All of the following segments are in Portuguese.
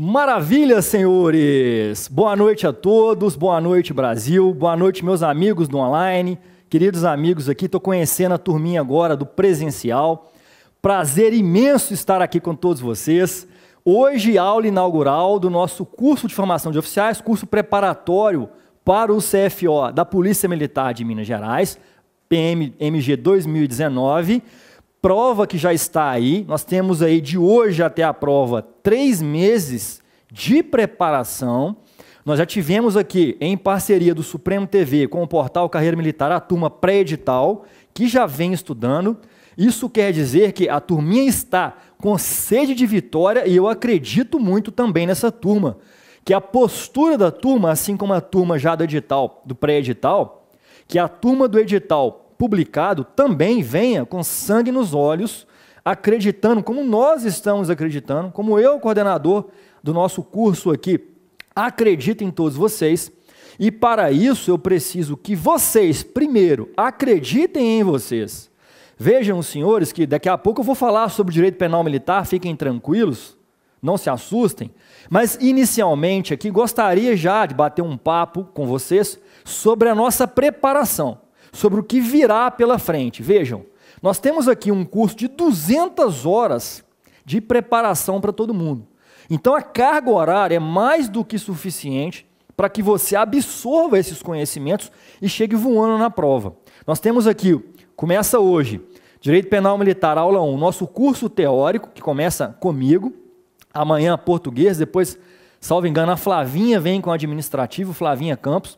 Maravilha, senhores! Boa noite a todos, boa noite, Brasil, boa noite, meus amigos do online, queridos amigos aqui, estou conhecendo a turminha agora do presencial. Prazer imenso estar aqui com todos vocês. Hoje, aula inaugural do nosso curso de formação de oficiais, curso preparatório para o CFO da Polícia Militar de Minas Gerais, PMMG 2019. Prova que já está aí, nós temos aí de hoje até a prova 3 meses de preparação. Nós já tivemos aqui, em parceria do Supremo TV com o portal Carreira Militar, a turma pré-edital, que já vem estudando. Isso quer dizer que a turminha está com sede de vitória e eu acredito muito também nessa turma, que a postura da turma, assim como a turma já do edital, do pré-edital, que a turma do edital publicado também venha com sangue nos olhos, acreditando, como nós estamos acreditando, como eu, coordenador do nosso curso aqui, acredito em todos vocês, e para isso eu preciso que vocês, primeiro, acreditem em vocês. Vejam, senhores, que daqui a pouco eu vou falar sobre o direito penal militar, fiquem tranquilos, não se assustem, mas inicialmente aqui gostaria já de bater um papo com vocês sobre a nossa preparação, sobre o que virá pela frente. Vejam, nós temos aqui um curso de 200 horas de preparação para todo mundo. Então a carga horária é mais do que suficiente para que você absorva esses conhecimentos e chegue voando na prova. Nós temos aqui, começa hoje, Direito Penal Militar, aula 1, nosso curso teórico, que começa comigo, amanhã português, depois, salvo engano, a Flavinha vem com o administrativo, Flavinha Campos.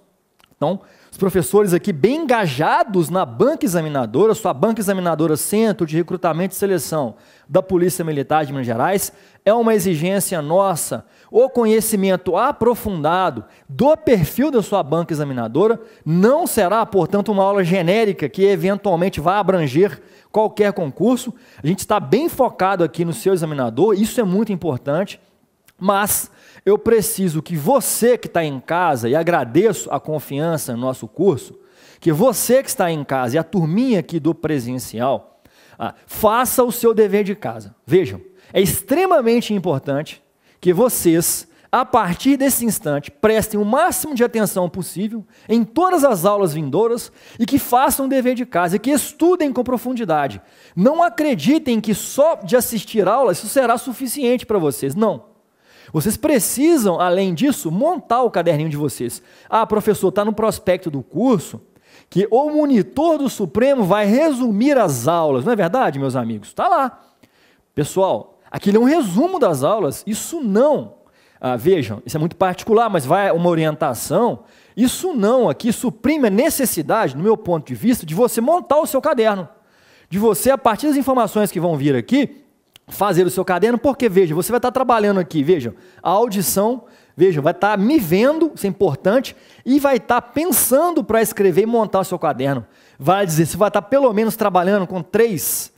Então, os professores aqui bem engajados na banca examinadora, sua banca examinadora Centro de Recrutamento e Seleção da Polícia Militar de Minas Gerais, é uma exigência nossa. O conhecimento aprofundado do perfil da sua banca examinadora não será, portanto, uma aula genérica que eventualmente vai abranger qualquer concurso. A gente está bem focado aqui no seu examinador, isso é muito importante, mas eu preciso que você que está em casa, e agradeço a confiança no nosso curso, que você que está em casa e a turminha aqui do presencial, faça o seu dever de casa. Vejam, é extremamente importante que vocês, a partir desse instante, prestem o máximo de atenção possível em todas as aulas vindouras e que façam o dever de casa e que estudem com profundidade. Não acreditem que só de assistir aula isso será suficiente para vocês, não. Vocês precisam, além disso, montar o caderninho de vocês. Professor, está no prospecto do curso que o monitor do Supremo vai resumir as aulas. Não é verdade, meus amigos? Está lá. Pessoal, aquilo é um resumo das aulas. Isso não, vejam, isso é muito particular, mas vai uma orientação. Isso não aqui suprime a necessidade, no meu ponto de vista, de você montar o seu caderno. De você, a partir das informações que vão vir aqui, fazer o seu caderno, porque, veja, você vai estar trabalhando aqui, veja, a audição, veja, vai estar me vendo, isso é importante, e vai estar pensando para escrever e montar o seu caderno. Vai dizer, você vai estar pelo menos trabalhando com três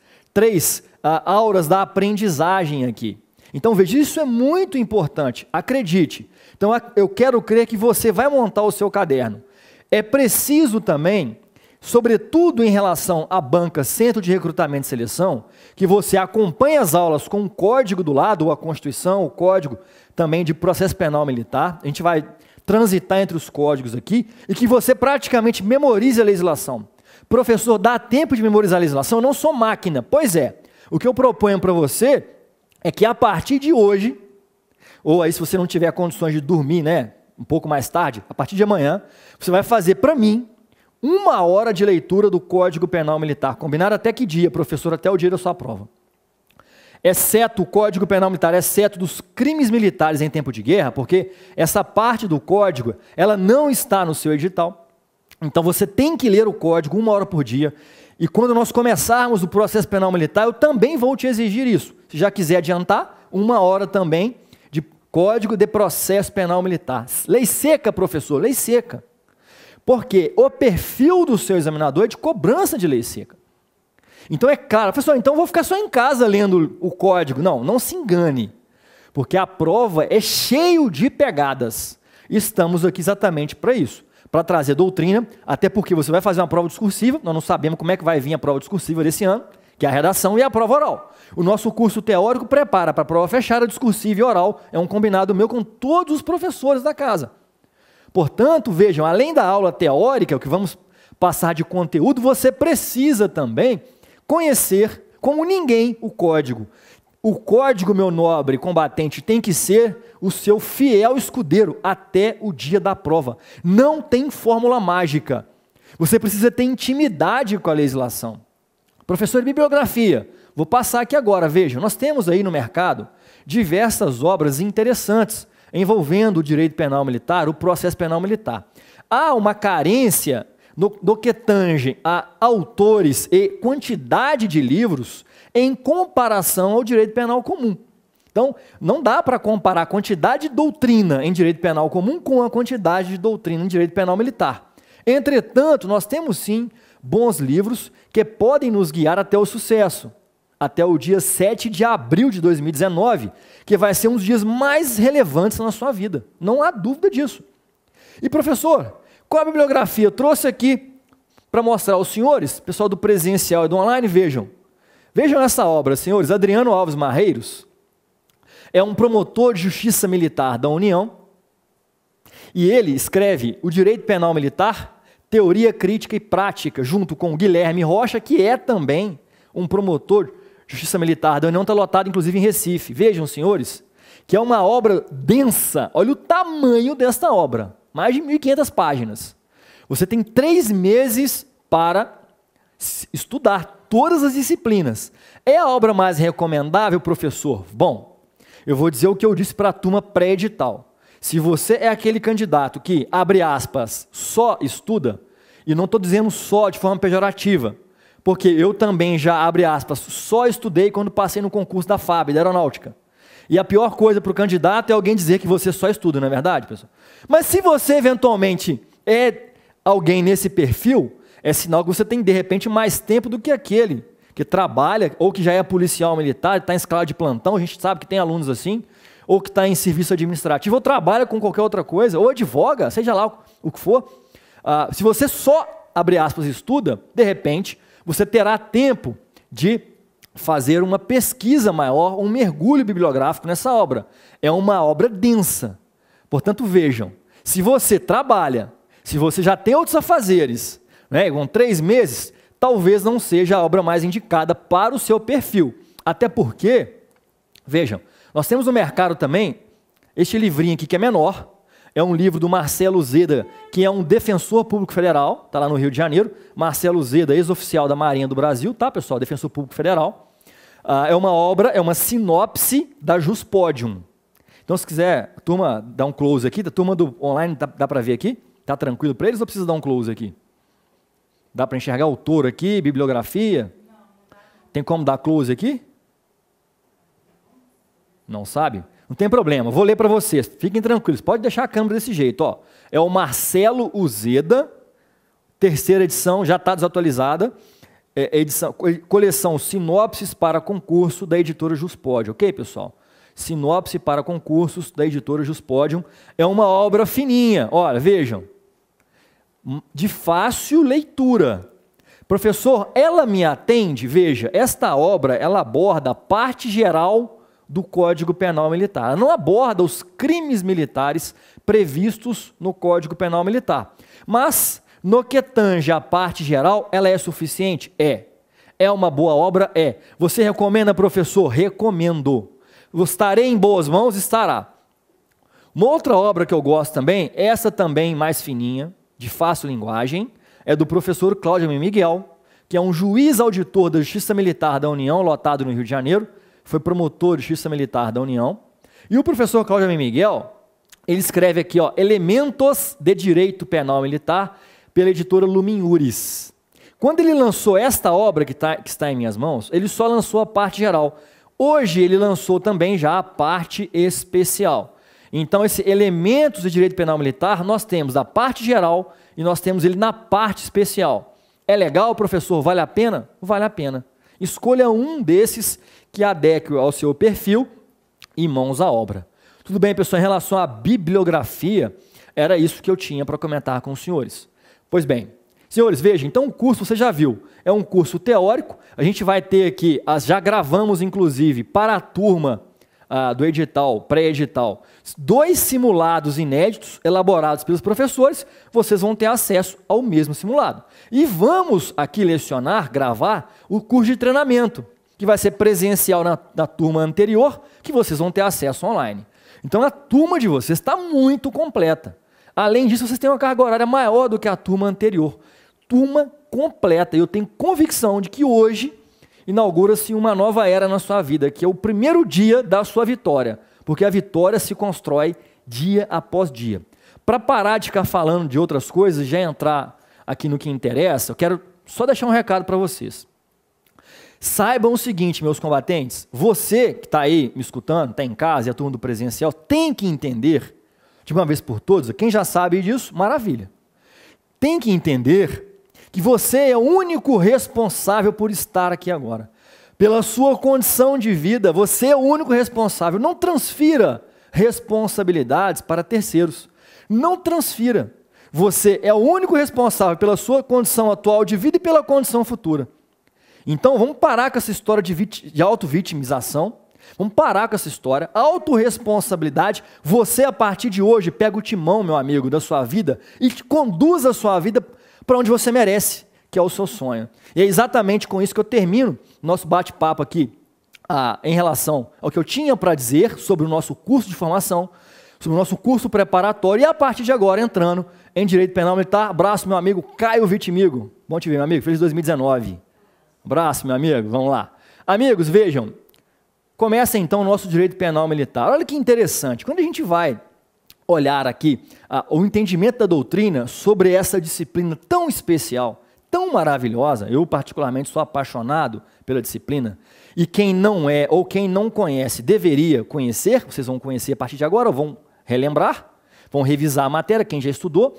auras da aprendizagem aqui. Então, veja, isso é muito importante, acredite. Então, eu quero crer que você vai montar o seu caderno. É preciso também, sobretudo em relação à banca Centro de Recrutamento e Seleção, que você acompanhe as aulas com um código do lado, ou a Constituição, o código também de processo penal militar, a gente vai transitar entre os códigos aqui, e que você praticamente memorize a legislação. Professor, dá tempo de memorizar a legislação? Eu não sou máquina. Pois é, o que eu proponho para você é que a partir de hoje, ou aí se você não tiver condições de dormir, né, um pouco mais tarde, a partir de amanhã, você vai fazer para mim 1 hora de leitura do Código Penal Militar. Combinado até que dia, professor? Até o dia da sua prova. Exceto o Código Penal Militar, exceto dos crimes militares em tempo de guerra, porque essa parte do código, ela não está no seu edital. Então você tem que ler o código 1 hora por dia. E quando nós começarmos o processo penal militar, eu também vou te exigir isso. Se já quiser adiantar, 1 hora também de Código de Processo Penal Militar. Lei seca, professor, lei seca. Porque o perfil do seu examinador é de cobrança de lei seca. Então é claro, professor, então eu vou ficar só em casa lendo o código. Não, não se engane, porque a prova é cheio de pegadas. Estamos aqui exatamente para isso, para trazer doutrina, até porque você vai fazer uma prova discursiva, nós não sabemos como é que vai vir a prova discursiva desse ano, que é a redação e a prova oral. O nosso curso teórico prepara para a prova fechada, discursiva e oral. É um combinado meu com todos os professores da casa. Portanto, vejam, além da aula teórica, o que vamos passar de conteúdo, você precisa também conhecer, como ninguém, o código. O código, meu nobre combatente, tem que ser o seu fiel escudeiro até o dia da prova. Não tem fórmula mágica. Você precisa ter intimidade com a legislação. Professor de bibliografia, vou passar aqui agora, vejam, nós temos aí no mercado diversas obras interessantes envolvendo o direito penal militar, o processo penal militar. Há uma carência no que tange a autores e quantidade de livros em comparação ao direito penal comum. Então, não dá para comparar a quantidade de doutrina em direito penal comum com a quantidade de doutrina em direito penal militar. Entretanto, nós temos sim bons livros que podem nos guiar até o sucesso, até o dia 7 de abril de 2019, que vai ser um dos dias mais relevantes na sua vida. Não há dúvida disso. E professor, qual a bibliografia? Eu trouxe aqui para mostrar aos senhores, pessoal do presencial e do online, vejam. Vejam essa obra, senhores. Adriano Alves Marreiros é um promotor de justiça militar da União e ele escreve o Direito Penal Militar, Teoria Crítica e Prática, junto com o Guilherme Rocha, que é também um promotor de justiça militar da União, está lotado inclusive em Recife. Vejam, senhores, que é uma obra densa. Olha o tamanho desta obra, mais de 1.500 páginas. Você tem 3 meses para estudar todas as disciplinas. É a obra mais recomendável, professor? Bom, eu vou dizer o que eu disse para a turma pré-edital. Se você é aquele candidato que, abre aspas, só estuda, e não estou dizendo só de forma pejorativa, porque eu também já, abre aspas, só estudei quando passei no concurso da FAB, da Aeronáutica. E a pior coisa para o candidato é alguém dizer que você só estuda, não é verdade, pessoal? Mas se você eventualmente é alguém nesse perfil, é sinal que você tem, de repente, mais tempo do que aquele que trabalha, ou que já é policial militar, está em escala de plantão, a gente sabe que tem alunos assim, ou que está em serviço administrativo, ou trabalha com qualquer outra coisa, ou advoga, seja lá o que for. Se você só, abre aspas, estuda, de repente, você terá tempo de fazer uma pesquisa maior, um mergulho bibliográfico nessa obra. É uma obra densa. Portanto, vejam, se você trabalha, se você já tem outros afazeres, né, com 3 meses, talvez não seja a obra mais indicada para o seu perfil. Até porque, vejam, nós temos no mercado também este livrinho aqui que é menor, é um livro do Marcelo Zeda, que é um defensor público federal, está lá no Rio de Janeiro, Marcelo Zeda, ex-oficial da Marinha do Brasil, tá, pessoal, defensor público federal. É uma obra, é uma sinopse da Juspodium. Então, se quiser, a turma, dá um close aqui, a turma do online, dá para ver aqui? Tá tranquilo para eles ou precisa dar um close aqui? Dá para enxergar o autor aqui, bibliografia? Não, não dá. Tem como dar close aqui? Não sabe? Não tem problema, vou ler para vocês, fiquem tranquilos, pode deixar a câmera desse jeito, ó. É o Marcelo Uzeda, 3ª edição, já está desatualizada, coleção Sinopses para Concurso da editora Juspodium, ok, pessoal? Sinopse para Concursos da editora Juspodium, é uma obra fininha, olha, vejam, de fácil leitura. Professor, ela me atende? Veja, esta obra, ela aborda a parte geral do Código Penal Militar. Ela não aborda os crimes militares previstos no Código Penal Militar. Mas, no que tange a parte geral, ela é suficiente? É. É uma boa obra? É. Você recomenda, professor? Recomendo. Estarei em boas mãos? Estará. Uma outra obra que eu gosto também, essa também mais fininha, de fácil linguagem, é do professor Cláudio Miguel, que é um juiz auditor da Justiça Militar da União, lotado no Rio de Janeiro, foi promotor de Justiça Militar da União. E o professor Cláudio Miguel, ele escreve aqui, ó, Elementos de Direito Penal Militar, pela editora Lumen Iuris. Quando ele lançou esta obra que está em minhas mãos, ele só lançou a parte geral. Hoje ele lançou também já a parte especial. Então, esse Elementos de Direito Penal Militar, nós temos a parte geral e nós temos ele na parte especial. É legal, professor? Vale a pena? Vale a pena. Escolha um desses que adeque ao seu perfil e mãos à obra. Tudo bem, pessoal, em relação à bibliografia, era isso que eu tinha para comentar com os senhores. Pois bem, Senhores, vejam, então o curso você já viu, é um curso teórico, a gente vai ter aqui, já gravamos inclusive para a turma do edital, pré-edital, 2 simulados inéditos elaborados pelos professores, vocês vão ter acesso ao mesmo simulado. E vamos aqui lecionar, gravar o curso de treinamento, que vai ser presencial na turma anterior, que vocês vão ter acesso online. Então a turma de vocês está muito completa. Além disso, vocês têm uma carga horária maior do que a turma anterior. Turma completa. E eu tenho convicção de que hoje inaugura-se uma nova era na sua vida, que é o primeiro dia da sua vitória, porque a vitória se constrói dia após dia. Para parar de ficar falando de outras coisas e já entrar aqui no que interessa, eu quero só deixar um recado para vocês. Saibam o seguinte, meus combatentes, você que está aí me escutando, está em casa e a turma do presencial, tem que entender, de uma vez por todas, quem já sabe disso, maravilha. Tem que entender que você é o único responsável por estar aqui agora. Pela sua condição de vida, você é o único responsável. Não transfira responsabilidades para terceiros. Não transfira. Você é o único responsável pela sua condição atual de vida e pela condição futura. Então, vamos parar com essa história de auto-vitimização. Vamos parar com essa história. Autorresponsabilidade. Você, a partir de hoje, pega o timão, meu amigo, da sua vida e conduz a sua vida para onde você merece, que é o seu sonho. E é exatamente com isso que eu termino nosso bate-papo aqui, em relação ao que eu tinha para dizer sobre o nosso curso de formação, sobre o nosso curso preparatório, e a partir de agora entrando em Direito Penal Militar. Abraço, meu amigo Caio Vitimigo. Bom te ver, meu amigo. Feliz 2019. Abraço, meu amigo. Vamos lá. Amigos, vejam, começa então o nosso Direito Penal Militar. Olha que interessante. Quando a gente vai olhar aqui o entendimento da doutrina sobre essa disciplina tão especial, tão maravilhosa, eu particularmente sou apaixonado pela disciplina, e quem não é ou quem não conhece deveria conhecer, vocês vão conhecer a partir de agora, ou vão relembrar, vão revisar a matéria, quem já estudou,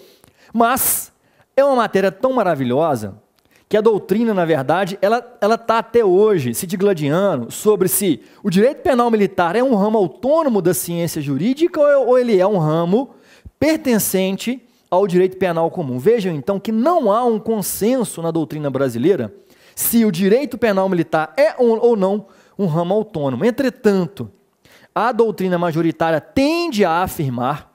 mas é uma matéria tão maravilhosa que a doutrina, na verdade, ela está até hoje se digladiando sobre se o direito penal militar é um ramo autônomo da ciência jurídica ou ele é um ramo pertencente ao direito penal comum. Vejam, então, que não há um consenso na doutrina brasileira se o direito penal militar é ou não um ramo autônomo. Entretanto, a doutrina majoritária tende a afirmar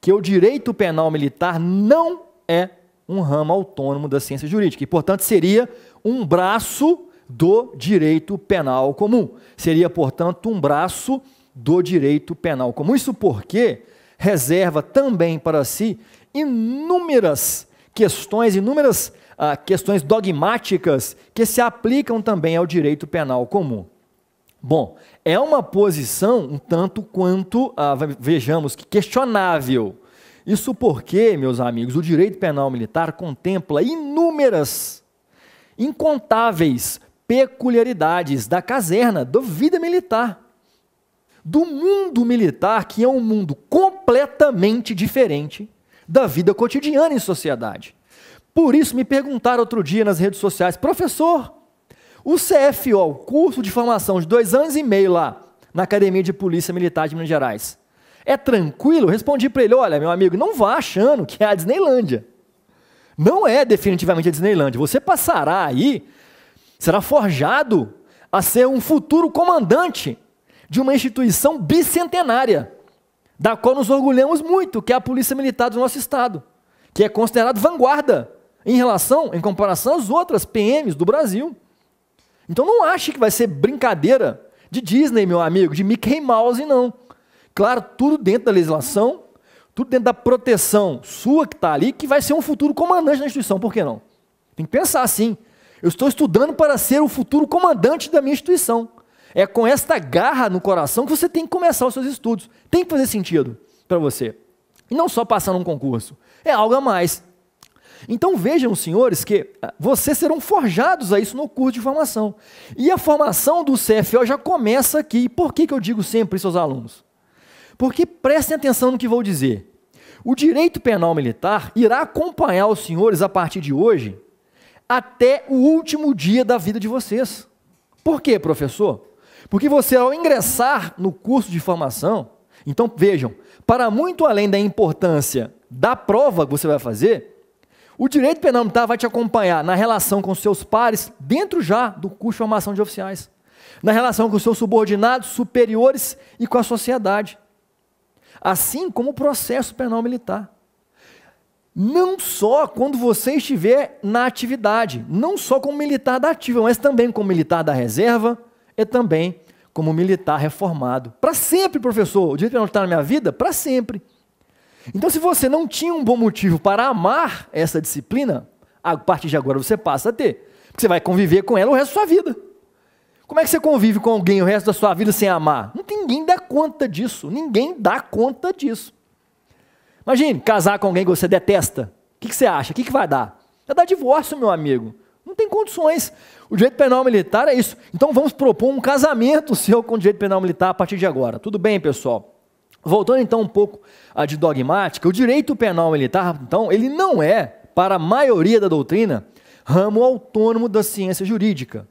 que o direito penal militar não é um ramo autônomo da ciência jurídica e, portanto, seria um braço do direito penal comum. Seria, portanto, um braço do direito penal comum. Isso porque reserva também para si inúmeras questões dogmáticas que se aplicam também ao direito penal comum. Bom, é uma posição um tanto quanto, vejamos, que questionável. Isso porque, meus amigos, o direito penal militar contempla incontáveis peculiaridades da caserna, da vida militar, do mundo militar, que é um mundo completamente diferente da vida cotidiana em sociedade. Por isso me perguntaram outro dia nas redes sociais, professor, o CFO, o curso de formação de 2 anos e meio lá, na Academia de Polícia Militar de Minas Gerais, é tranquilo? Respondi para ele, olha, meu amigo, não vá achando que é a Disneylândia. Não é definitivamente a Disneylândia. Você passará aí, será forjado a ser um futuro comandante de uma instituição bicentenária, da qual nos orgulhamos muito, que é a Polícia Militar do nosso Estado, que é considerado vanguarda em comparação às outras PMs do Brasil. Então não ache que vai ser brincadeira de Disney, meu amigo, de Mickey Mouse, não. Claro, tudo dentro da legislação, tudo dentro da proteção sua que está ali, que vai ser um futuro comandante da instituição, por que não? Tem que pensar assim, eu estou estudando para ser o futuro comandante da minha instituição. É com esta garra no coração que você tem que começar os seus estudos. Tem que fazer sentido para você. E não só passar num concurso, é algo a mais. Então vejam, senhores, que vocês serão forjados a isso no curso de formação. E a formação do CFO já começa aqui. Por que eu digo sempre isso aos alunos? Porque prestem atenção no que vou dizer. O direito penal militar irá acompanhar os senhores a partir de hoje até o último dia da vida de vocês. Por quê, professor? Porque você, ao ingressar no curso de formação, então vejam, para muito além da importância da prova que você vai fazer, O direito penal militar vai te acompanhar na relação com seus pares, dentro já do curso de formação de oficiais, na relação com seus subordinados, superiores e com a sociedade, assim como o processo penal militar. Não só quando você estiver na atividade, não só como militar da ativa, mas também como militar da reserva e também como militar reformado. Para sempre, professor, o direito penal militar na minha vida? Para sempre. Então, se você não tinha um bom motivo para amar essa disciplina, a partir de agora você passa a ter. Porque você vai conviver com ela o resto da sua vida. Como é que você convive com alguém o resto da sua vida sem amar? Ninguém dá conta disso. Ninguém dá conta disso. Imagine, casar com alguém que você detesta. O que você acha? O que vai dar? Vai dar divórcio, meu amigo. Não tem condições. O direito penal militar é isso. Então vamos propor um casamento seu com o direito penal militar a partir de agora. Tudo bem, pessoal? Voltando então um pouco a de dogmática, o direito penal militar, então, ele não é, para a maioria da doutrina, ramo autônomo da ciência jurídica.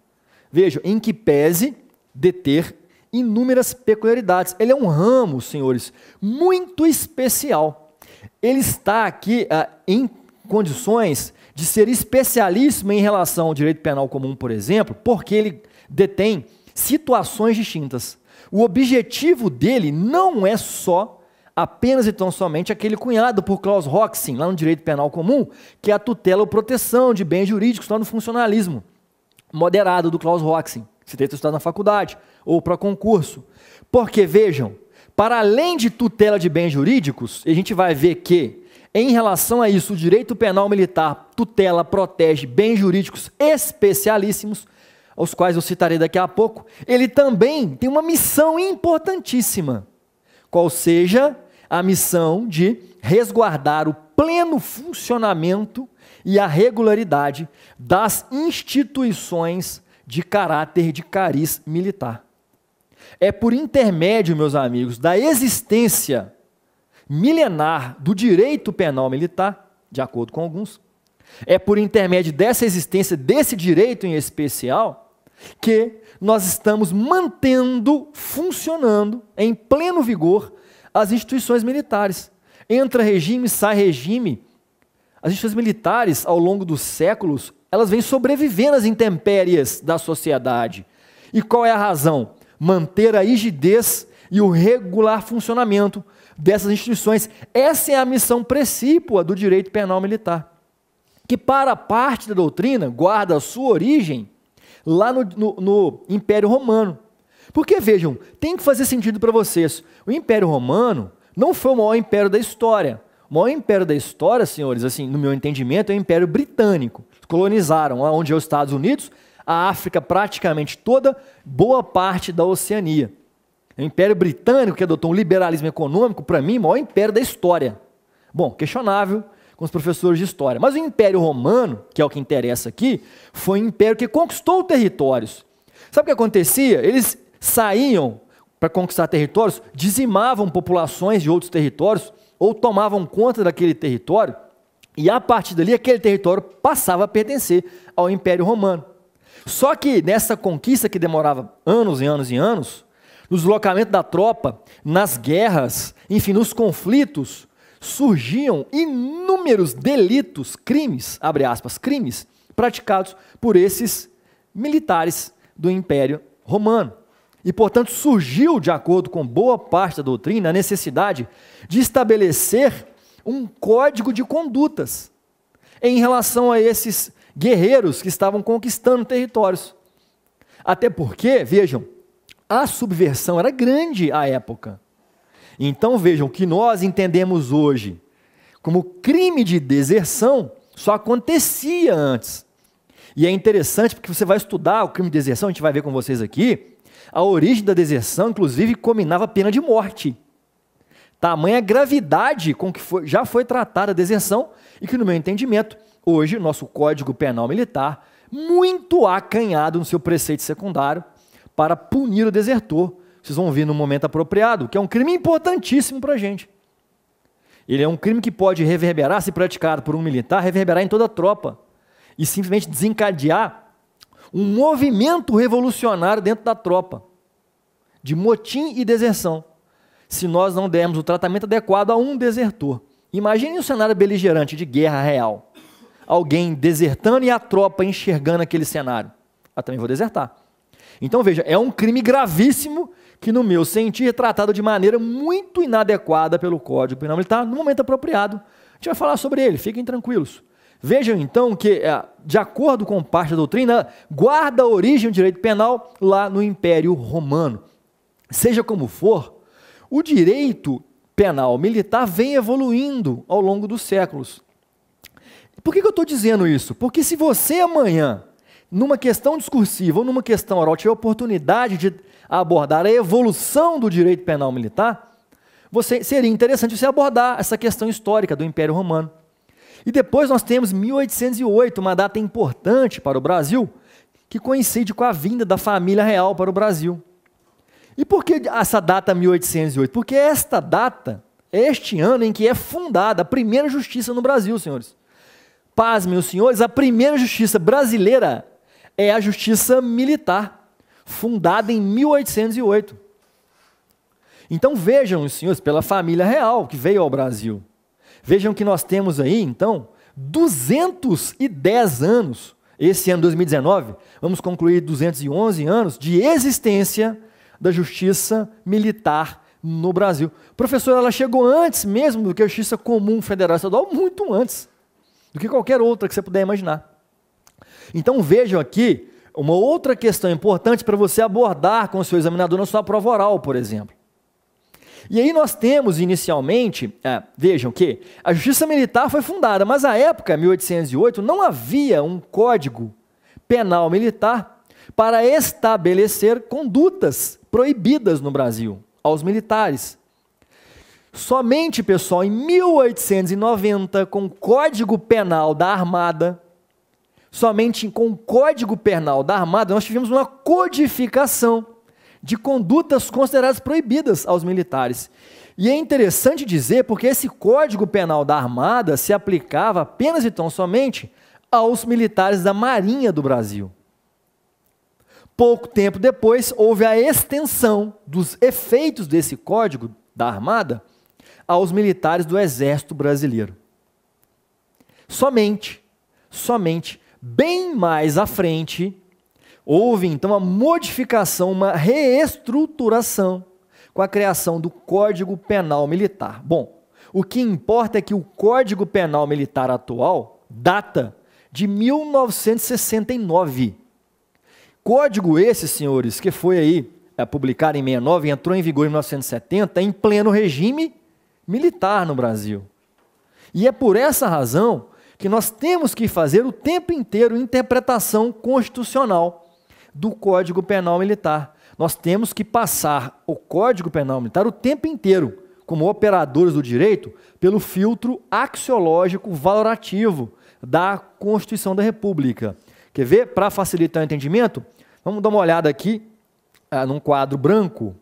Veja, em que pese deter inúmeras peculiaridades. Ele é um ramo, senhores, muito especial. Ele está aqui em condições de ser especialíssimo em relação ao direito penal comum, por exemplo, porque ele detém situações distintas. O objetivo dele não é só, apenas e tão somente, aquele cunhado por Klaus Roxin, lá no direito penal comum, que é a tutela ou proteção de bens jurídicos, lá no funcionalismo moderado do Klaus Roxin, que você tem que estudar na faculdade, ou para concurso. Porque, vejam, para além de tutela de bens jurídicos, a gente vai ver que, em relação a isso, o direito penal militar tutela, protege bens jurídicos especialíssimos, aos quais eu citarei daqui a pouco. Ele também tem uma missão importantíssima, qual seja a missão de resguardar o pleno funcionamento e a regularidade das instituições de caráter de cariz militar. É por intermédio, meus amigos, da existência milenar do direito penal militar, de acordo com alguns, é por intermédio dessa existência, desse direito em especial, que nós estamos mantendo, funcionando, em pleno vigor, as instituições militares. Entra regime, sai regime. As instituições militares, ao longo dos séculos, elas vêm sobrevivendo às intempéries da sociedade. E qual é a razão? Manter a rigidez e o regular funcionamento dessas instituições. Essa é a missão precípua do direito penal militar, que para parte da doutrina guarda a sua origem lá no Império Romano. Porque, vejam, tem que fazer sentido para vocês. O Império Romano não foi o maior império da história. O maior império da história, senhores, assim, no meu entendimento, é o Império Britânico. Colonizaram, onde é os Estados Unidos, a África praticamente toda, boa parte da Oceania. O Império Britânico, que adotou um liberalismo econômico, para mim, o maior império da história. Bom, questionável com os professores de história. Mas o Império Romano, que é o que interessa aqui, foi um império que conquistou territórios. Sabe o que acontecia? Eles saíam para conquistar territórios, dizimavam populações de outros territórios, ou tomavam conta daquele território, e a partir dali aquele território passava a pertencer ao Império Romano. Só que nessa conquista que demorava anos e anos e anos, no deslocamento da tropa, nas guerras, enfim, nos conflitos, surgiam inúmeros delitos, crimes, abre aspas, crimes, praticados por esses militares do Império Romano. E, portanto, surgiu, de acordo com boa parte da doutrina, a necessidade de estabelecer um código de condutas em relação a esses guerreiros que estavam conquistando territórios. Até porque, vejam, a subversão era grande à época. Então, vejam, o que nós entendemos hoje como crime de deserção só acontecia antes. E é interessante porque você vai estudar o crime de deserção, a gente vai ver com vocês aqui, a origem da deserção, inclusive, combinava a pena de morte. Tamanha gravidade com que já foi tratada a deserção e que, no meu entendimento, hoje, o nosso Código Penal Militar, muito acanhado no seu preceito secundário para punir o desertor. Vocês vão ver no momento apropriado, que é um crime importantíssimo para a gente. Ele é um crime que pode reverberar, se praticado por um militar, reverberar em toda a tropa e simplesmente desencadear um movimento revolucionário dentro da tropa, de motim e deserção, se nós não dermos o tratamento adequado a um desertor. Imagine um cenário beligerante de guerra real. alguém desertando e a tropa enxergando aquele cenário? Também vou desertar. Então veja, é um crime gravíssimo que no meu sentir é tratado de maneira muito inadequada pelo Código Penal Militar no momento apropriado. A gente vai falar sobre ele, fiquem tranquilos. Vejam então que, de acordo com parte da doutrina, guarda a origem do direito penal lá no Império Romano. Seja como for, o direito penal militar vem evoluindo ao longo dos séculos. Por que eu estou dizendo isso? Porque se você amanhã, numa questão discursiva ou numa questão oral, tiver oportunidade de abordar a evolução do direito penal militar, seria interessante você abordar essa questão histórica do Império Romano. E depois nós temos 1808, uma data importante para o Brasil, que coincide com a vinda da família real para o Brasil. E por que essa data 1808? Porque esta data é este ano em que é fundada a primeira justiça no Brasil, senhores. Pasmem os senhores, a primeira justiça brasileira é a justiça militar, fundada em 1808. Então vejam os senhores, pela família real que veio ao Brasil. Vejam que nós temos aí, então, 210 anos, esse ano 2019, vamos concluir 211 anos de existência da justiça militar no Brasil. Professor, ela chegou antes mesmo do que a justiça comum federal estadual, muito antes do que qualquer outra que você puder imaginar. Então vejam aqui uma outra questão importante para você abordar com o seu examinador na sua prova oral, por exemplo. E aí nós temos inicialmente, vejam que a justiça militar foi fundada, mas à época, 1808, não havia um código penal militar para estabelecer condutas proibidas no Brasil aos militares. Somente, pessoal, em 1890, com o Código Penal da Armada, somente com o Código Penal da Armada, nós tivemos uma codificação de condutas consideradas proibidas aos militares. E é interessante dizer, porque esse Código Penal da Armada se aplicava apenas e tão somente aos militares da Marinha do Brasil. Pouco tempo depois, houve a extensão dos efeitos desse Código da Armada aos militares do Exército Brasileiro. Somente, bem mais à frente, houve então uma modificação, uma reestruturação com a criação do Código Penal Militar. Bom, o que importa é que o Código Penal Militar atual data de 1969. Código esse, senhores, que foi aí publicado em 69 e entrou em vigor em 1970, em pleno regime militar no Brasil. E é por essa razão que nós temos que fazer o tempo inteiro interpretação constitucional do Código Penal Militar. Nós temos que passar o Código Penal Militar o tempo inteiro, como operadores do direito, pelo filtro axiológico valorativo da Constituição da República. Quer ver? Para facilitar o entendimento, vamos dar uma olhada aqui num quadro branco.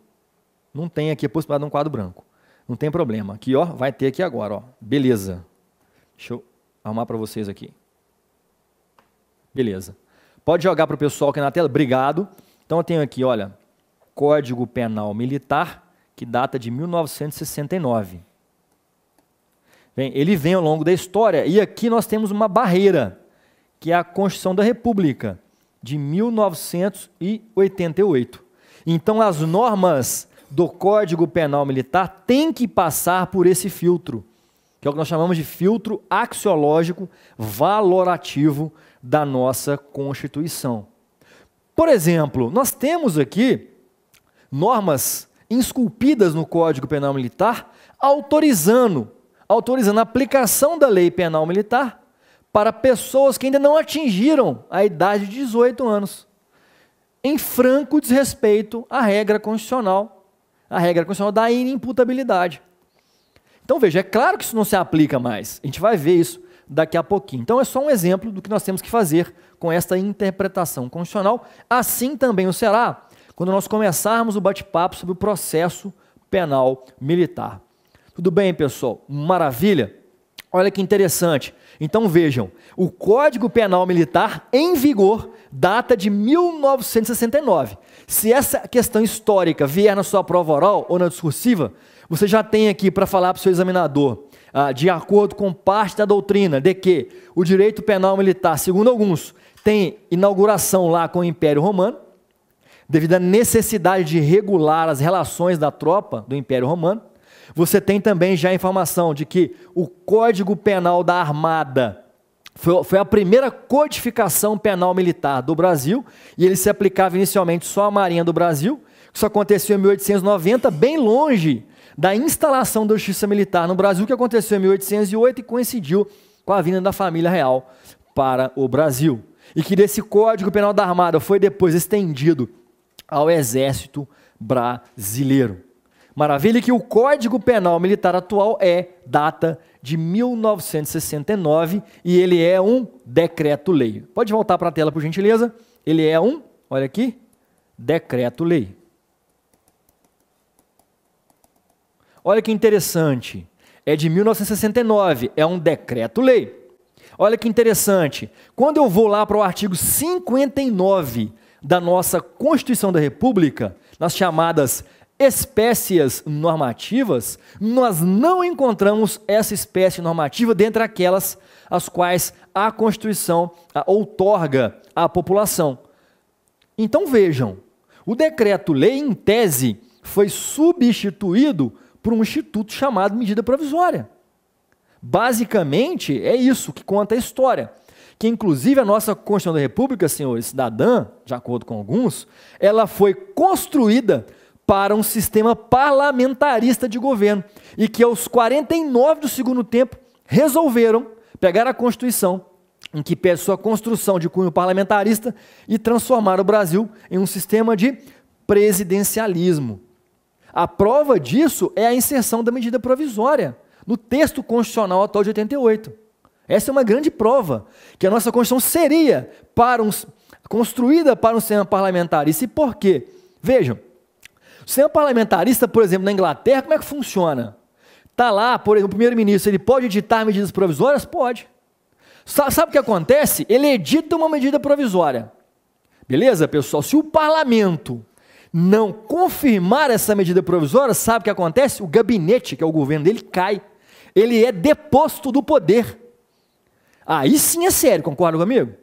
Não tem aqui a possibilidade de um quadro branco. Não tem problema. Aqui, ó, vai ter aqui agora, ó. Beleza. Deixa eu arrumar para vocês aqui. Beleza. Pode jogar para o pessoal aqui na tela? Obrigado. Então eu tenho aqui, olha, Código Penal Militar, que data de 1969. Bem, ele vem ao longo da história, e aqui nós temos uma barreira, que é a Constituição da República, de 1988. Então as normas do Código Penal Militar têm que passar por esse filtro, que é o que nós chamamos de filtro axiológico valorativo da nossa Constituição. Por exemplo, nós temos aqui normas esculpidas no Código Penal Militar autorizando a aplicação da lei penal militar para pessoas que ainda não atingiram a idade de 18 anos, em franco desrespeito à regra constitucional da inimputabilidade. Então veja, é claro que isso não se aplica mais, a gente vai ver isso daqui a pouquinho. Então é só um exemplo do que nós temos que fazer com esta interpretação constitucional. Assim também o será quando nós começarmos o bate-papo sobre o processo penal militar. Tudo bem, pessoal? Maravilha? Olha que interessante. Então vejam, o Código Penal Militar em vigor data de 1969. Se essa questão histórica vier na sua prova oral ou na discursiva, você já tem aqui para falar para o seu examinador de acordo com parte da doutrina de que o direito penal militar, segundo alguns, tem inauguração lá com o Império Romano, devido à necessidade de regular as relações da tropa do Império Romano. Você tem também já a informação de que o Código Penal da Armada foi a primeira codificação penal militar do Brasil, e ele se aplicava inicialmente só à Marinha do Brasil. Isso aconteceu em 1890, bem longe da instalação da justiça militar no Brasil, que aconteceu em 1808 e coincidiu com a vinda da família real para o Brasil. E que desse Código Penal da Armada foi depois estendido ao Exército Brasileiro. Maravilha que o Código Penal Militar atual data de 1969 e ele é um decreto-lei. Pode voltar para a tela, por gentileza? Ele é um, olha aqui, decreto-lei. Olha que interessante, é de 1969, é um decreto-lei. Olha que interessante, quando eu vou lá para o artigo 59 da nossa Constituição da República, nas chamadas espécies normativas, nós não encontramos essa espécie normativa dentre aquelas as quais a Constituição outorga à população. Então vejam, o decreto-lei, em tese, foi substituído por um instituto chamado medida provisória. Basicamente, é isso que conta a história. Que inclusive a nossa Constituição da República, senhores, cidadã, de acordo com alguns, ela foi construída para um sistema parlamentarista de governo, e que aos 49 do segundo tempo resolveram pegar a Constituição, em que pede sua construção de cunho parlamentarista, e transformar o Brasil em um sistema de presidencialismo. A prova disso é a inserção da medida provisória no texto constitucional atual de 88. Essa é uma grande prova, que a nossa Constituição seria construída para um sistema parlamentarista. E por quê? Vejam, o sistema parlamentarista, por exemplo, na Inglaterra, como é que funciona? Está lá, por exemplo, o primeiro-ministro, ele pode editar medidas provisórias? Pode. Sabe o que acontece? Ele edita uma medida provisória. Beleza, pessoal? Se o parlamento não confirmar essa medida provisória, sabe o que acontece? O gabinete, que é o governo dele, cai. Ele é deposto do poder. Aí sim é sério, concorda comigo?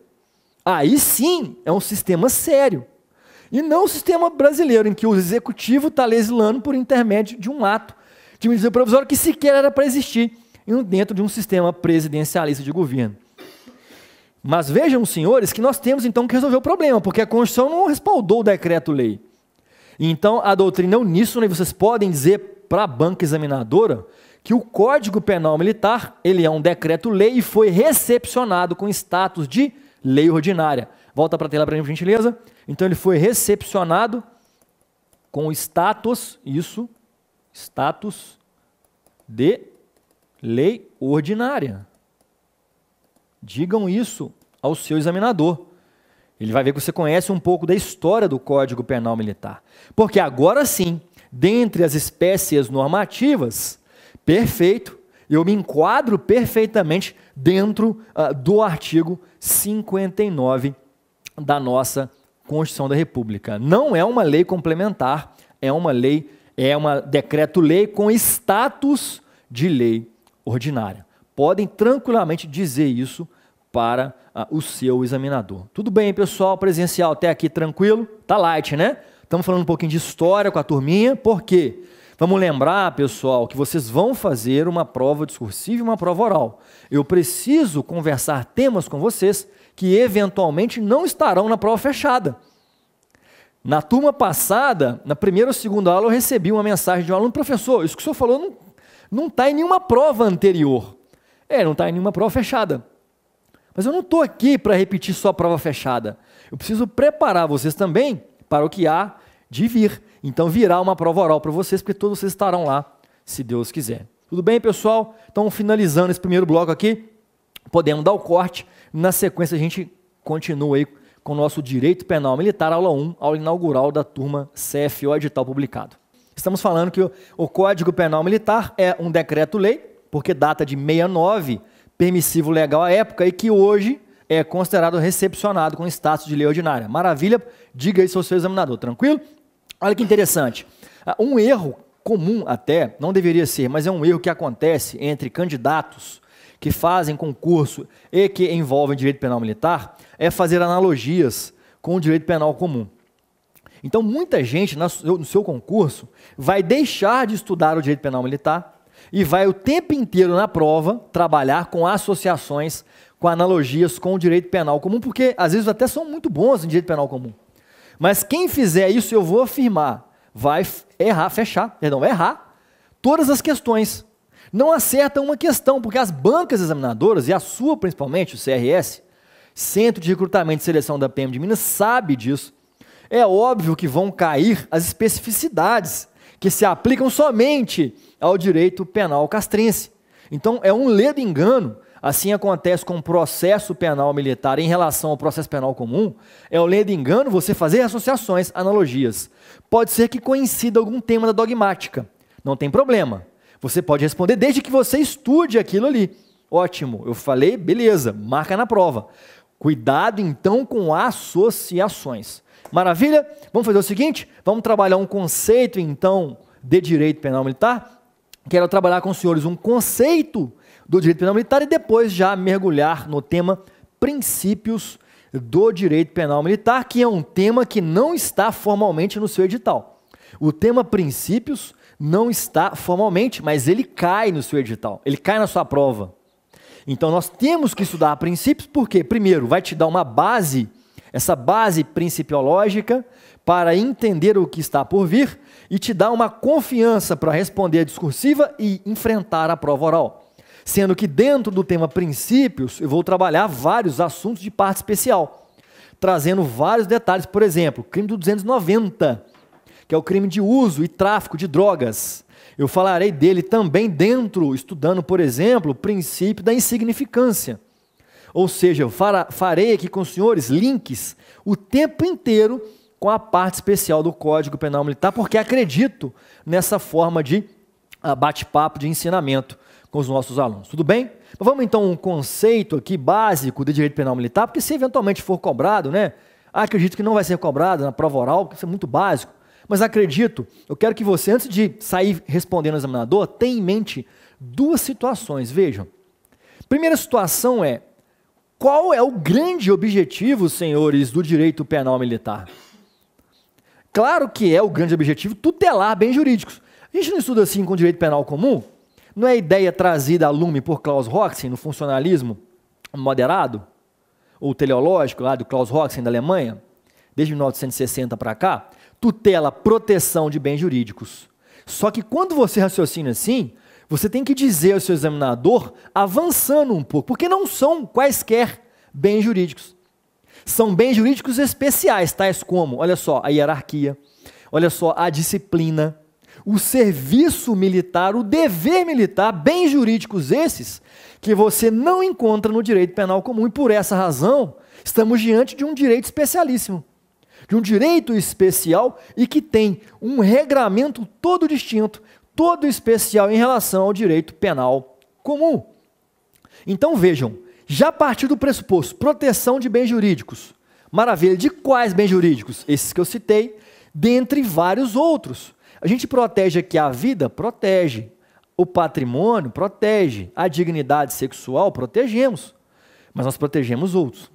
Aí sim é um sistema sério. E não o sistema brasileiro, em que o executivo está legislando por intermédio de um ato de medida provisória que sequer era para existir dentro de um sistema presidencialista de governo. Mas vejam, senhores, que nós temos então que resolver o problema, porque a Constituição não respaldou o decreto-lei. Então, a doutrina uníssona, vocês podem dizer para a banca examinadora que o Código Penal Militar, ele é um decreto-lei e foi recepcionado com status de lei ordinária. Volta para a tela para mim, por gentileza. Então, ele foi recepcionado com status, status de lei ordinária. Digam isso ao seu examinador. Ele vai ver que você conhece um pouco da história do Código Penal Militar. Porque agora sim, dentre as espécies normativas, perfeito, eu me enquadro perfeitamente dentro do artigo 59 da nossa Constituição da República. Não é uma lei complementar, é uma decreto-lei com status de lei ordinária. Podem tranquilamente dizer isso para o seu examinador. Tudo bem, pessoal? Presencial até aqui tranquilo? Tá light, né? Estamos falando um pouquinho de história com a turminha, por quê? Vamos lembrar, pessoal, que vocês vão fazer uma prova discursiva e uma prova oral. Eu preciso conversar temas com vocês que eventualmente não estarão na prova fechada. Na turma passada, na primeira ou segunda aula, eu recebi uma mensagem de um aluno: professor, isso que o senhor falou não está em nenhuma prova anterior. Não está em nenhuma prova fechada. Mas eu não estou aqui para repetir só a prova fechada. Eu preciso preparar vocês também para o que há de vir. Então virá uma prova oral para vocês, porque todos vocês estarão lá, se Deus quiser. Tudo bem, pessoal? Então, finalizando esse primeiro bloco aqui, podemos dar o corte. Na sequência, a gente continua aí com o nosso Direito Penal Militar, aula 1, aula inaugural da turma CFO, edital publicado. Estamos falando que o Código Penal Militar é um decreto-lei, porque data de 69, permissivo legal à época, e que hoje é considerado recepcionado com status de lei ordinária. Maravilha? Diga isso ao seu examinador, tranquilo? Olha que interessante. Um erro comum até, não deveria ser, mas é um erro que acontece entre candidatos que fazem concurso e que envolvem direito penal militar, é fazer analogias com o direito penal comum. Então, muita gente no seu concurso vai deixar de estudar o direito penal militar e vai o tempo inteiro na prova trabalhar com associações, com analogias com o direito penal comum, porque às vezes até são muito bons em direito penal comum. Mas quem fizer isso, eu vou afirmar, vai errar todas as questões. Não acerta uma questão, porque as bancas examinadoras, e a sua principalmente, o CRS, Centro de Recrutamento e Seleção da PM de Minas, sabe disso. É óbvio que vão cair as especificidades que se aplicam somente ao direito penal castrense. Então, é um ledo engano. Assim acontece com o processo penal militar em relação ao processo penal comum. É um ledo engano você fazer associações, analogias. Pode ser que coincida algum tema da dogmática. Não tem problema. Você pode responder desde que você estude aquilo ali. Ótimo, eu falei, beleza, marca na prova. Cuidado, então, com associações. Maravilha? Vamos fazer o seguinte? Vamos trabalhar um conceito, então, de direito penal militar. Quero trabalhar com os senhores um conceito do direito penal militar e depois já mergulhar no tema princípios do direito penal militar, que é um tema que não está formalmente no seu edital. O tema princípios não está formalmente, mas ele cai no seu edital, ele cai na sua prova. Então nós temos que estudar princípios, porque primeiro vai te dar uma base, essa base principiológica para entender o que está por vir e te dá uma confiança para responder a discursiva e enfrentar a prova oral. Sendo que dentro do tema princípios eu vou trabalhar vários assuntos de parte especial, trazendo vários detalhes, por exemplo, crime do 290, que é o crime de uso e tráfico de drogas. Eu falarei dele também dentro, estudando, por exemplo, o princípio da insignificância. Ou seja, eu farei aqui com os senhores links o tempo inteiro com a parte especial do Código Penal Militar, porque acredito nessa forma de bate-papo, de ensinamento com os nossos alunos. Tudo bem? Vamos então a um conceito aqui básico de direito penal militar, porque se eventualmente for cobrado, né? Acredito que não vai ser cobrado na prova oral, porque isso é muito básico. Mas acredito, eu quero que você, antes de sair respondendo ao examinador, tenha em mente duas situações. Vejam. Primeira situação é, qual é o grande objetivo, senhores, do direito penal militar? Claro que é o grande objetivo tutelar bens jurídicos. A gente não estuda assim com direito penal comum? Não é a ideia trazida a lume por Klaus Roxen no funcionalismo moderado? Ou teleológico, lá do Klaus Roxen da Alemanha, desde 1960 para cá? Tutela, proteção de bens jurídicos. Só que quando você raciocina assim, você tem que dizer ao seu examinador, avançando um pouco, porque não são quaisquer bens jurídicos. São bens jurídicos especiais, tais como, olha só, a hierarquia, olha só, a disciplina, o serviço militar, o dever militar, bens jurídicos esses que você não encontra no direito penal comum. E por essa razão, estamos diante de um direito especialíssimo, de um direito especial e que tem um regramento todo distinto, todo especial em relação ao direito penal comum. Então vejam, já a partir do pressuposto, proteção de bens jurídicos, maravilha, de quais bens jurídicos? Esses que eu citei, dentre vários outros. A gente protege aqui a vida? Protege. O patrimônio? Protege. A dignidade sexual? Protegemos. Mas nós protegemos outros.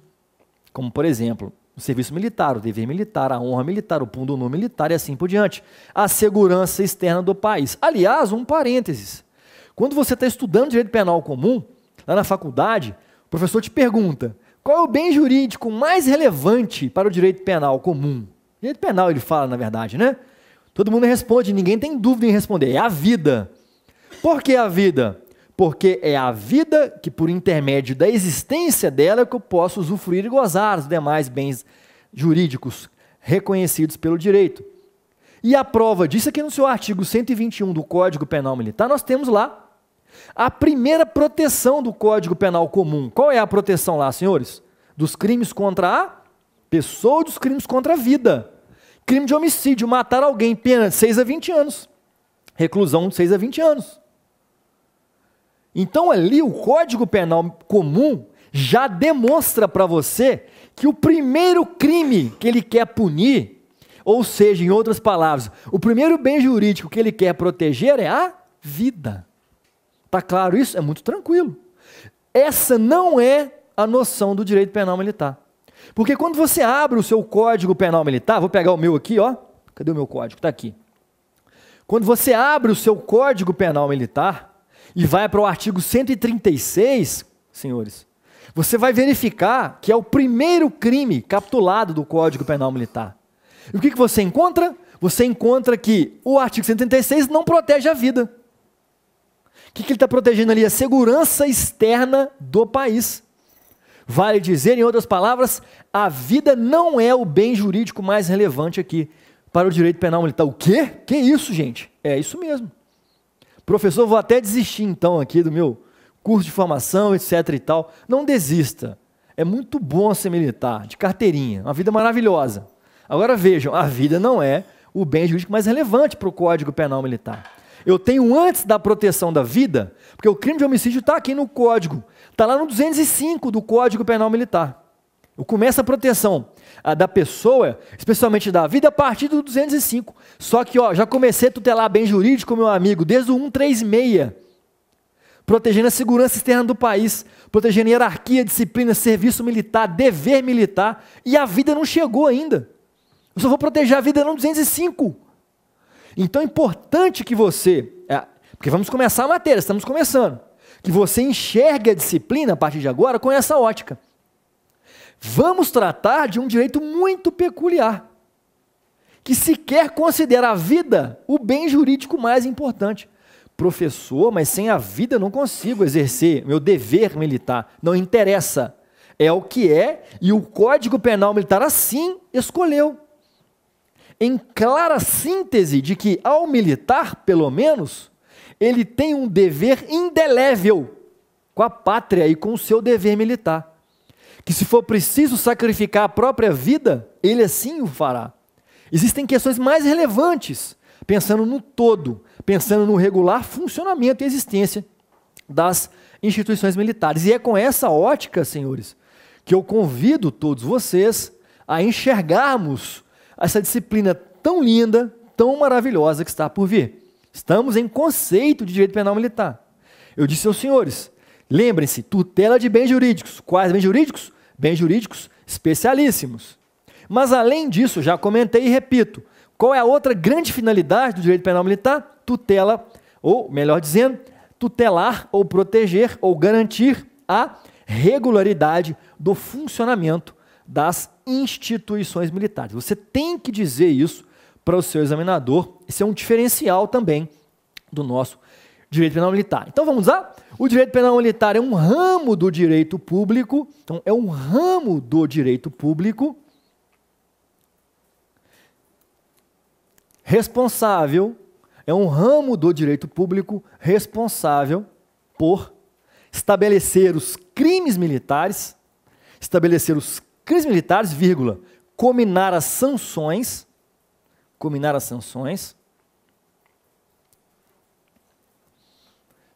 Como, por exemplo, o serviço militar, o dever militar, a honra militar, o pundonor militar e assim por diante. A segurança externa do país. Aliás, um parênteses. Quando você está estudando direito penal comum, lá na faculdade, o professor te pergunta, qual é o bem jurídico mais relevante para o direito penal comum? Direito penal ele fala, na verdade, né? Todo mundo responde, ninguém tem dúvida em responder, é a vida. Por que a vida? Porque é a vida que, por intermédio da existência dela, é que eu posso usufruir e gozar dos demais bens jurídicos reconhecidos pelo direito. E a prova disso é que no seu artigo 121 do Código Penal Militar, nós temos lá a primeira proteção do Código Penal Comum. Qual é a proteção lá, senhores? Dos crimes contra a pessoa e dos crimes contra a vida. Crime de homicídio, matar alguém, pena de 6 a 20 anos. Reclusão de 6 a 20 anos. Então ali o Código Penal Comum já demonstra para você que o primeiro crime que ele quer punir, Ou seja, em outras palavras, o primeiro bem jurídico que ele quer proteger é a vida. Está claro isso? É muito tranquilo. Essa não é a noção do direito penal militar. Porque quando você abre o seu Código Penal Militar, vou pegar o meu aqui, ó. Cadê o meu código? Está aqui. Quando você abre o seu Código Penal Militar e vai para o artigo 136, senhores, você vai verificar que é o primeiro crime capitulado do Código Penal Militar. E o que você encontra? Você encontra que o artigo 136 não protege a vida. O que ele está protegendo ali? A segurança externa do país. Vale dizer, em outras palavras, a vida não é o bem jurídico mais relevante aqui para o direito penal militar. O quê? Que isso, gente? É isso mesmo. Professor, vou até desistir então aqui do meu curso de formação, etc e tal. Não desista. É muito bom ser militar, de carteirinha, uma vida maravilhosa. Agora vejam, a vida não é o bem jurídico mais relevante para o Código Penal Militar. Eu tenho antes da proteção da vida, porque o crime de homicídio está aqui no Código, está lá no 205 do Código Penal Militar. Eu começo a proteção da pessoa, especialmente da vida, a partir do 205. Só que já comecei a tutelar bem jurídico, meu amigo, desde o 136, protegendo a segurança externa do país, protegendo a hierarquia, disciplina, serviço militar, dever militar, e a vida não chegou ainda. Eu só vou proteger a vida no 205. Então é importante que você, porque vamos começar a matéria, estamos começando, que você enxergue a disciplina a partir de agora com essa ótica. Vamos tratar de um direito muito peculiar, que sequer considera a vida o bem jurídico mais importante. Professor, mas sem a vida eu não consigo exercer meu dever militar. Não interessa, é o que é, e o Código Penal Militar assim escolheu. Em clara síntese de que, ao militar, pelo menos, ele tem um dever indelével com a pátria e com o seu dever militar. Que se for preciso sacrificar a própria vida, ele assim o fará. Existem questões mais relevantes, pensando no todo, pensando no regular funcionamento e existência das instituições militares. E é com essa ótica, senhores, que eu convido todos vocês a enxergarmos essa disciplina tão linda, tão maravilhosa que está por vir. Estamos em conceito de direito penal militar. Eu disse aos senhores, lembrem-se, tutela de bens jurídicos. Quais bens jurídicos? Bens jurídicos especialíssimos. Mas além disso, já comentei e repito, qual é a outra grande finalidade do direito penal militar? Tutela, ou melhor dizendo, tutelar ou proteger ou garantir a regularidade do funcionamento das instituições militares. Você tem que dizer isso para o seu examinador. Isso é um diferencial também do nosso direito penal militar. Então vamos lá? O direito penal militar é um ramo do direito público. Então é um ramo do direito público responsável, é um ramo do direito público responsável por estabelecer os crimes militares, vírgula, cominar as sanções,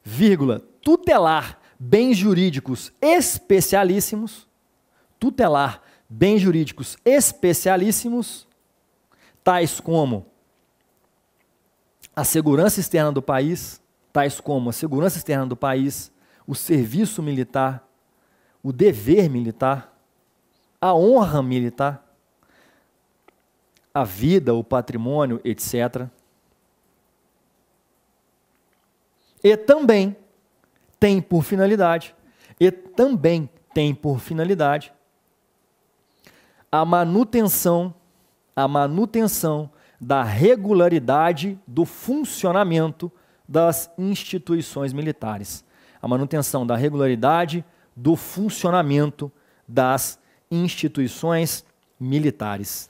vírgula, tutelar bens jurídicos especialíssimos, tais como a segurança externa do país, o serviço militar, o dever militar, a honra militar, a vida, o patrimônio, etc. E também tem por finalidade a manutenção da regularidade do funcionamento das instituições militares. A manutenção da regularidade do funcionamento das instituições militares.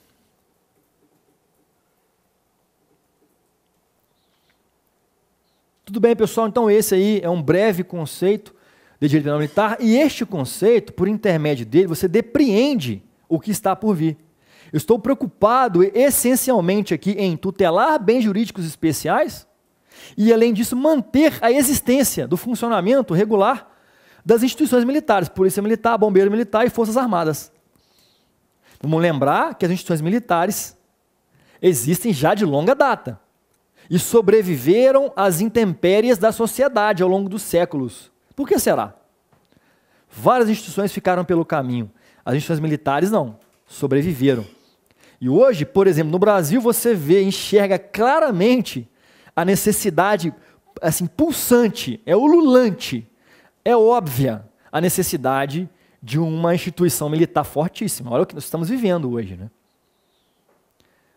Tudo bem, pessoal? Então esse aí é um breve conceito de direito penal militar, e este conceito, por intermédio dele, você depreende o que está por vir. Eu estou preocupado essencialmente aqui em tutelar bens jurídicos especiais e, além disso, manter a existência do funcionamento regular das instituições militares, Polícia Militar, Bombeiro Militar e Forças Armadas. Vamos lembrar que as instituições militares, existem já de longa data e sobreviveram às intempéries da sociedade ao longo dos séculos. Por que será? Várias instituições ficaram pelo caminho. As instituições militares não, sobreviveram. E hoje, por exemplo, no Brasil, você enxerga claramente a necessidade assim, pulsante, é ululante, é óbvia a necessidade de uma instituição militar fortíssima. Olha o que nós estamos vivendo hoje, né?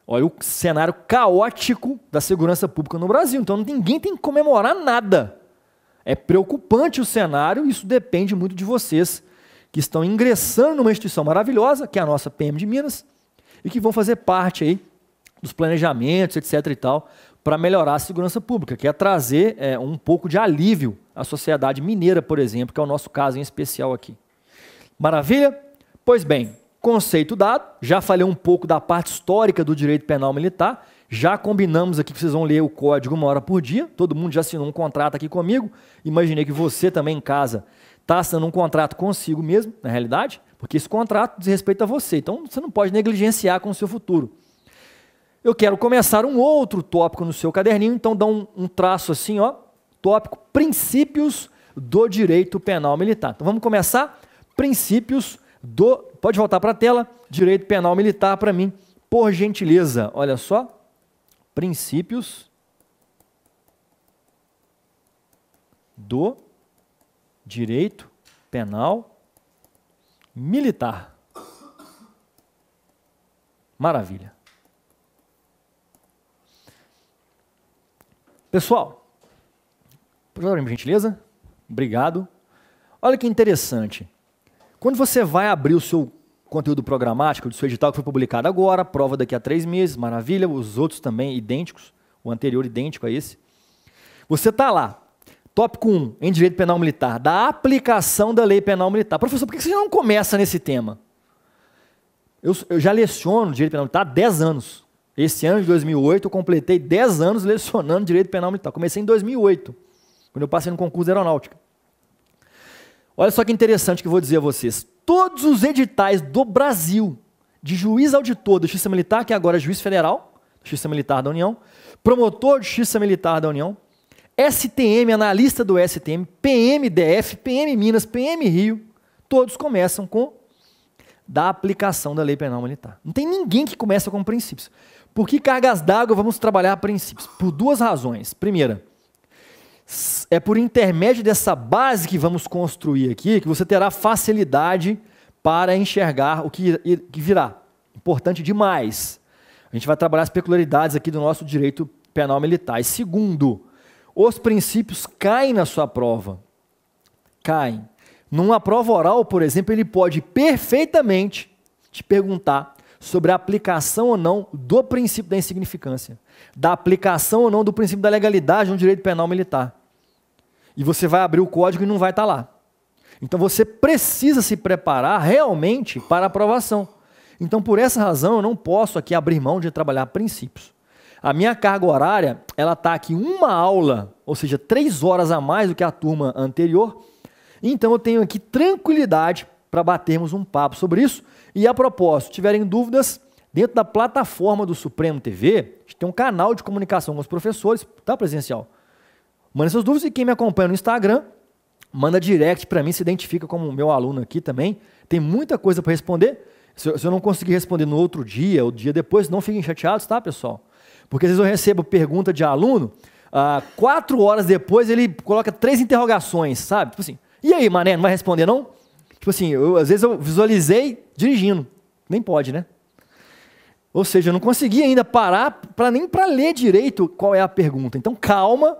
Olha o cenário caótico da segurança pública no Brasil. Então ninguém tem que comemorar nada. É preocupante o cenário, isso depende muito de vocês que estão ingressando numa instituição maravilhosa, que é a nossa PM de Minas, e que vão fazer parte aí dos planejamentos, etc. e tal, para melhorar a segurança pública, que é trazer um pouco de alívio à sociedade mineira, por exemplo, que é o nosso caso em especial aqui. Maravilha? Pois bem, conceito dado, já falei um pouco da parte histórica do direito penal militar, já combinamos aqui que vocês vão ler o código 1 hora por dia, todo mundo já assinou um contrato aqui comigo, imaginei que você também em casa está assinando um contrato consigo mesmo, na realidade, porque esse contrato diz respeito a você, então você não pode negligenciar com o seu futuro. Eu quero começar um outro tópico no seu caderninho, então dá um traço assim, ó, tópico princípios do direito penal militar. Então vamos começar? Princípios do... Pode voltar para a tela, direito penal militar para mim, por gentileza. Olha só, princípios do direito penal militar. Maravilha. Pessoal, por gentileza, obrigado. Olha que interessante. Quando você vai abrir o seu conteúdo programático, do seu edital que foi publicado agora, prova daqui a 3 meses, maravilha, os outros também idênticos, o anterior idêntico a esse. Você está lá, tópico 1, em direito penal militar, da aplicação da lei penal militar. Professor, por que você não começa nesse tema? Eu já leciono direito penal militar há 10 anos. Esse ano de 2008 eu completei 10 anos lecionando direito penal militar. Comecei em 2008, quando eu passei no concurso de aeronáutica. Olha só que interessante que eu vou dizer a vocês. Todos os editais do Brasil, de juiz auditor da Justiça Militar, que agora é juiz federal, Justiça Militar da União, promotor de Justiça Militar da União, STM, analista do STM, PMDF, PM Minas, PM Rio, todos começam com da aplicação da lei penal militar. Não tem ninguém que começa com princípios. Por que cargas d'água vamos trabalhar princípios? Por 2 razões. Primeira, é por intermédio dessa base que vamos construir aqui que você terá facilidade para enxergar o que virá. Importante demais. A gente vai trabalhar as peculiaridades aqui do nosso direito penal militar. E segundo, os princípios caem na sua prova. Caem. Numa prova oral, por exemplo, ele pode perfeitamente te perguntar sobre a aplicação ou não do princípio da insignificância, da aplicação ou não do princípio da legalidade no direito penal militar. E você vai abrir o código e não vai estar lá. Então você precisa se preparar realmente para a aprovação. Então por essa razão eu não posso aqui abrir mão de trabalhar princípios. A minha carga horária, ela está aqui 1 aula, ou seja, 3 horas a mais do que a turma anterior. Então eu tenho aqui tranquilidade para batermos um papo sobre isso. E a propósito, se tiverem dúvidas, dentro da plataforma do Supremo TV, a gente tem um canal de comunicação com os professores, tá, presencial? Manda suas dúvidas e quem me acompanha no Instagram, manda direct para mim, se identifica como meu aluno aqui também. Tem muita coisa para responder. Se eu não conseguir responder no outro dia ou dia depois, não fiquem chateados, tá, pessoal? Porque às vezes eu recebo pergunta de aluno, 4 horas depois ele coloca 3 interrogações, sabe? Tipo assim, e aí, mané, não vai responder não? Tipo assim, às vezes eu visualizei dirigindo. Nem pode, né? Ou seja, eu não consegui ainda parar nem para ler direito qual é a pergunta. Então, calma.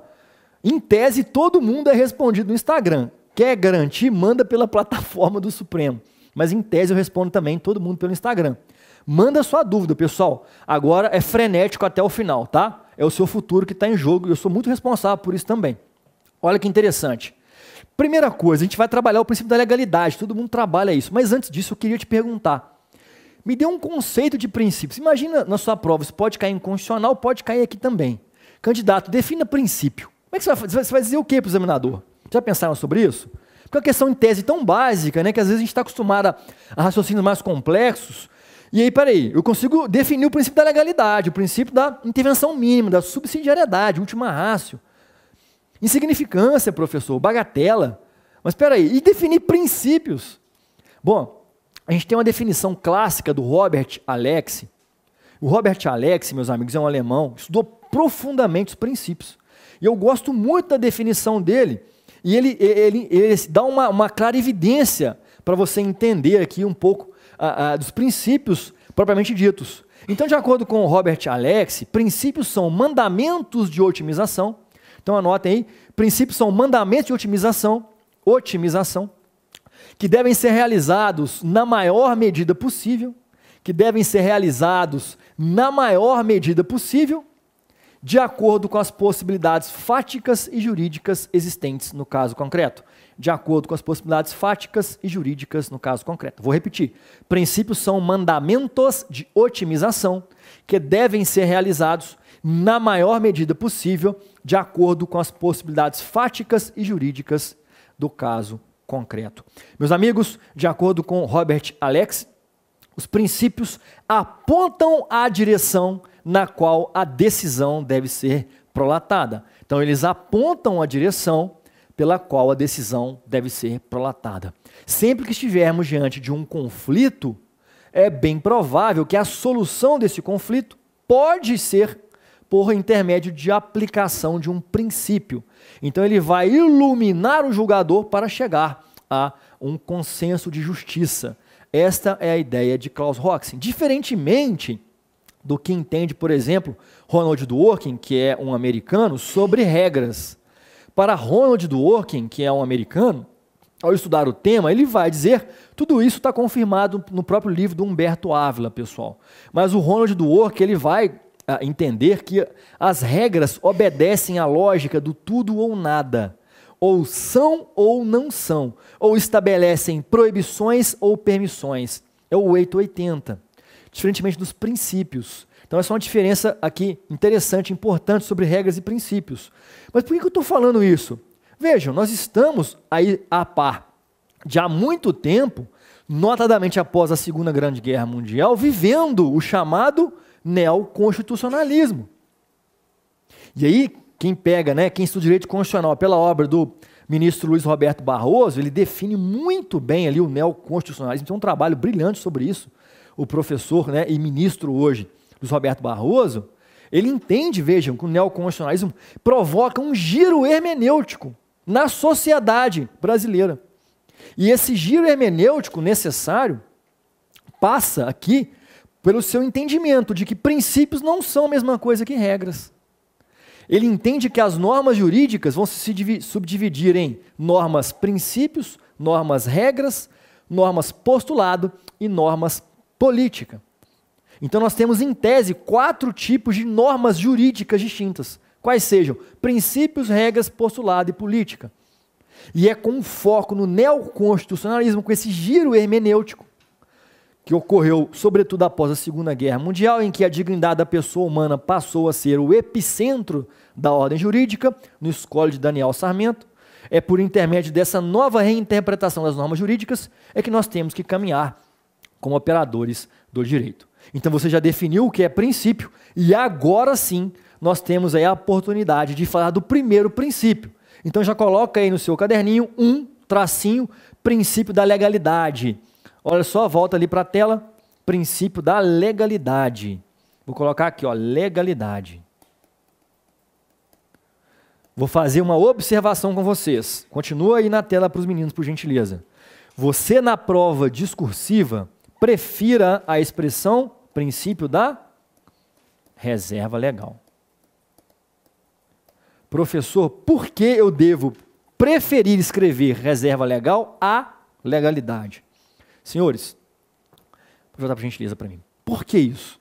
Em tese, todo mundo é respondido no Instagram. Quer garantir? Manda pela plataforma do Supremo. Mas em tese eu respondo também todo mundo pelo Instagram. Manda sua dúvida, pessoal. Agora é frenético até o final, tá? É o seu futuro que está em jogo e eu sou muito responsável por isso também. Olha que interessante. Primeira coisa, a gente vai trabalhar o princípio da legalidade. Todo mundo trabalha isso. Mas antes disso, eu queria te perguntar. Me dê um conceito de princípios. Imagina na sua prova, isso pode cair em constitucional, pode cair aqui também. Candidato, defina princípio. Como é que você vai fazer? Você vai dizer o que para o examinador? Já pensaram sobre isso? Porque é uma questão em tese tão básica, né, que às vezes a gente está acostumado a raciocínios mais complexos E aí, peraí, eu consigo definir o princípio da legalidade, o princípio da intervenção mínima, da subsidiariedade, última ratio. Insignificância, professor, bagatela. Mas peraí, e definir princípios? Bom, a gente tem uma definição clássica do Robert Alex. O Robert Alex, meus amigos, é um alemão, estudou profundamente os princípios. E eu gosto muito da definição dele, e ele dá uma clarividência para você entender aqui um pouco dos princípios propriamente ditos. Então, de acordo com o Robert Alex, princípios são mandamentos de otimização. Então, anotem aí, princípios são mandamentos de otimização, que devem ser realizados na maior medida possível, de acordo com as possibilidades fáticas e jurídicas existentes no caso concreto. Vou repetir. Princípios são mandamentos de otimização que devem ser realizados na maior medida possível, de acordo com as possibilidades fáticas e jurídicas do caso concreto. Meus amigos, de acordo com Robert Alex, os princípios apontam a direção na qual a decisão deve ser prolatada. Então, eles apontam a direção pela qual a decisão deve ser prolatada. Sempre que estivermos diante de um conflito, é bem provável que a solução desse conflito pode ser por intermédio de aplicação de um princípio. Então, ele vai iluminar o julgador para chegar a um consenso de justiça. Esta é a ideia de Klaus Roxen. Diferentemente do que entende, por exemplo, Ronald Dworkin, que é um americano, sobre regras. Para Ronald Dworkin, que é um americano, ao estudar o tema, ele vai dizer, tudo isso está confirmado no próprio livro do Humberto Ávila, pessoal. Mas o Ronald Dworkin, ele vai entender que as regras obedecem à lógica do tudo ou nada. Ou são ou não são. Ou estabelecem proibições ou permissões. É o 880. Diferentemente dos princípios. Então, essa é uma diferença aqui interessante, importante sobre regras e princípios. Mas por que eu estou falando isso? Vejam, nós estamos aí a par de há muito tempo, notadamente após a Segunda Grande Guerra Mundial, vivendo o chamado neoconstitucionalismo. E aí, quem pega, quem estuda direito constitucional pela obra do ministro Luiz Roberto Barroso, ele define muito bem ali o neoconstitucionalismo, tem um trabalho brilhante sobre isso. O professor e ministro hoje, Luiz Roberto Barroso, ele entende, vejam, que o neoconstitucionalismo provoca um giro hermenêutico na sociedade brasileira. E esse giro hermenêutico necessário passa aqui pelo seu entendimento de que princípios não são a mesma coisa que regras. Ele entende que as normas jurídicas vão se subdividir em normas princípios, normas regras, normas postulado e normas política. Então nós temos em tese 4 tipos de normas jurídicas distintas, quais sejam princípios, regras, postulado e política. E é com foco no neoconstitucionalismo, com esse giro hermenêutico, que ocorreu sobretudo após a Segunda Guerra Mundial, em que a dignidade da pessoa humana passou a ser o epicentro da ordem jurídica, no Escola de Daniel Sarmento. É por intermédio dessa nova reinterpretação das normas jurídicas é que nós temos que caminhar como operadores do direito. Então você já definiu o que é princípio e agora sim nós temos aí a oportunidade de falar do primeiro princípio. Então já coloca aí no seu caderninho princípio da legalidade. Olha só, volta ali para a tela, princípio da legalidade. Vou colocar aqui, legalidade. Vou fazer uma observação com vocês. Continua aí na tela para os meninos, por gentileza. Você na prova discursiva prefira a expressão princípio da reserva legal. Professor, por que eu devo preferir escrever reserva legal à legalidade? Senhores, vou jogar por gentileza para mim. Por que isso?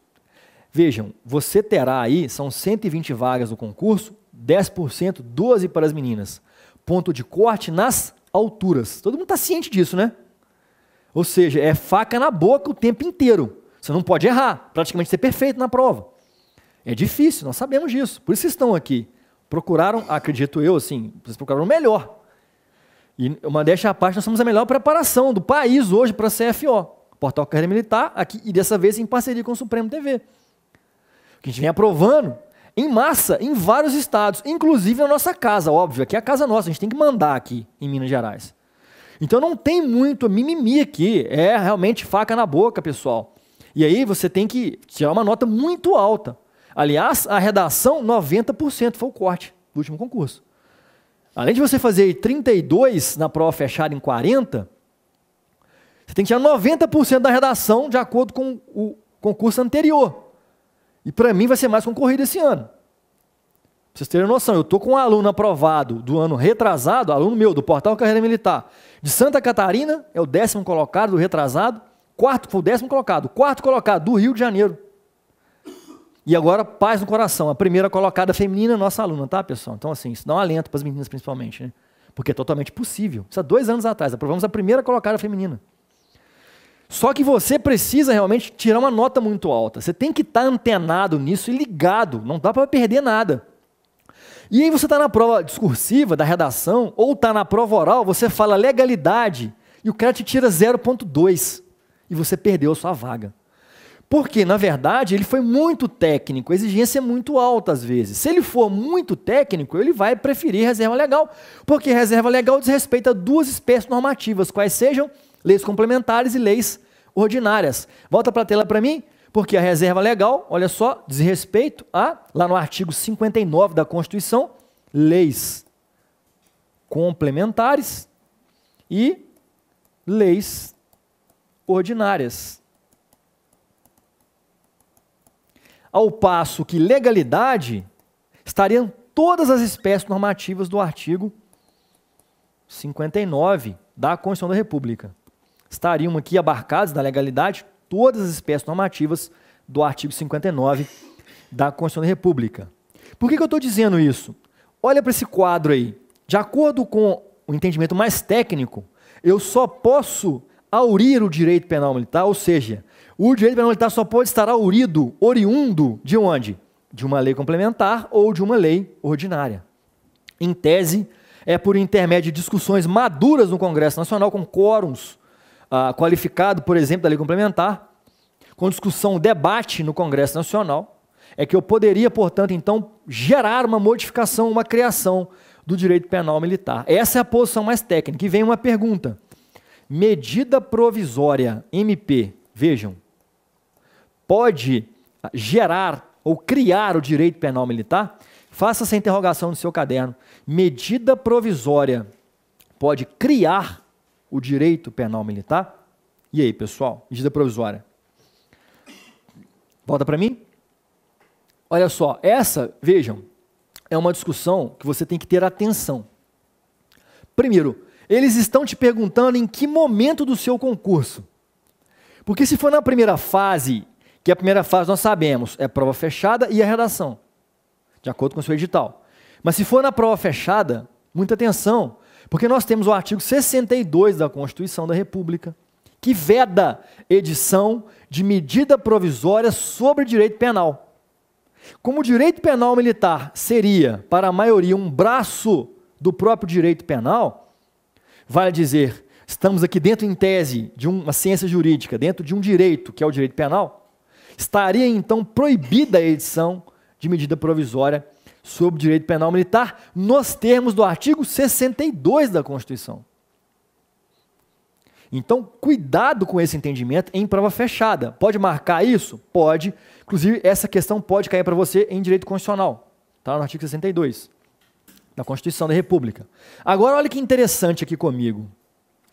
Vejam, você terá aí, são 120 vagas no concurso, 10%, 12 para as meninas. Ponto de corte nas alturas. Todo mundo está ciente disso, né? Ou seja, é faca na boca o tempo inteiro. Você não pode errar, praticamente ser perfeito na prova. É difícil, nós sabemos disso. Por isso vocês estão aqui. Procuraram, acredito eu, assim, vocês procuraram o melhor. E uma modéstia à parte, nós somos a melhor preparação do país hoje para a CFO. Portal Carreira Militar, aqui, e dessa vez em parceria com o Supremo TV. Que a gente vem aprovando em massa, em vários estados, inclusive na nossa casa, óbvio, aqui é a casa nossa, a gente tem que mandar aqui em Minas Gerais. Então não tem muito mimimi aqui, é realmente faca na boca, pessoal. E aí você tem que tirar uma nota muito alta. Aliás, a redação, 90% foi o corte do último concurso. Além de você fazer 32 na prova fechada em 40, você tem que tirar 90% da redação de acordo com o concurso anterior. E para mim vai ser mais concorrido esse ano. Pra vocês terem noção, eu estou com um aluno aprovado do ano retrasado, aluno meu, do Portal Carreira Militar, de Santa Catarina, é o 10º colocado do retrasado, quarto foi o 10º colocado, quarto colocado do Rio de Janeiro. E agora, paz no coração, a primeira colocada feminina é nossa aluna, tá, pessoal? Então, assim, isso dá um alento para as meninas principalmente, né? Porque é totalmente possível. Isso há 2 anos atrás, aprovamos a primeira colocada feminina. Só que você precisa realmente tirar uma nota muito alta. Você tem que estar antenado nisso e ligado, não dá para perder nada. E aí você está na prova discursiva, da redação, ou está na prova oral, você fala legalidade, e o cara te tira 0,2, e você perdeu a sua vaga. Porque, na verdade, ele foi muito técnico, a exigência é muito alta às vezes. Se ele for muito técnico, ele vai preferir reserva legal, porque reserva legal desrespeita 2 espécies normativas, quais sejam leis complementares e leis ordinárias. Volta para a tela para mim, porque a reserva legal, olha só, diz respeito a, lá no artigo 59 da Constituição, leis complementares e leis ordinárias. Ao passo que legalidade estariam todas as espécies normativas do artigo 59 da Constituição da República. Estariam aqui abarcadas na legalidade todas as espécies normativas do artigo 59 da Constituição da República. Por que eu estou dizendo isso? Olha para esse quadro aí. De acordo com o entendimento mais técnico, eu só posso aurir o direito penal militar, ou seja, o direito penal militar só pode estar aurido, oriundo, de onde? De uma lei complementar ou de uma lei ordinária. Em tese, é por intermédio de discussões maduras no Congresso Nacional, com quórums qualificado, por exemplo, da lei complementar, com discussão, debate no Congresso Nacional, é que eu poderia, portanto, então, gerar uma modificação, uma criação do direito penal militar. Essa é a posição mais técnica. E vem uma pergunta. Medida provisória, MP, vejam, pode gerar ou criar o direito penal militar? Faça essa interrogação no seu caderno. Medida provisória pode criar o direito penal militar? E aí, pessoal? Medida provisória. Volta para mim. Olha só, essa, vejam, é uma discussão que você tem que ter atenção. Primeiro, eles estão te perguntando em que momento do seu concurso. Porque se for na primeira fase, que a primeira fase nós sabemos, é prova fechada e a redação, de acordo com o seu edital. Mas se for na prova fechada, muita atenção, porque nós temos o artigo 62 da Constituição da República, que veda edição de medida provisória sobre direito penal. Como o direito penal militar seria, para a maioria, um braço do próprio direito penal, vale dizer, estamos aqui dentro, em tese, de uma ciência jurídica, dentro de um direito, que é o direito penal, estaria então proibida a edição de medida provisória sobre o direito penal militar, nos termos do artigo 62 da Constituição. Então, cuidado com esse entendimento em prova fechada. Pode marcar isso? Pode. Inclusive, essa questão pode cair para você em direito constitucional. Está no artigo 62 da Constituição da República. Agora, olha que interessante aqui comigo.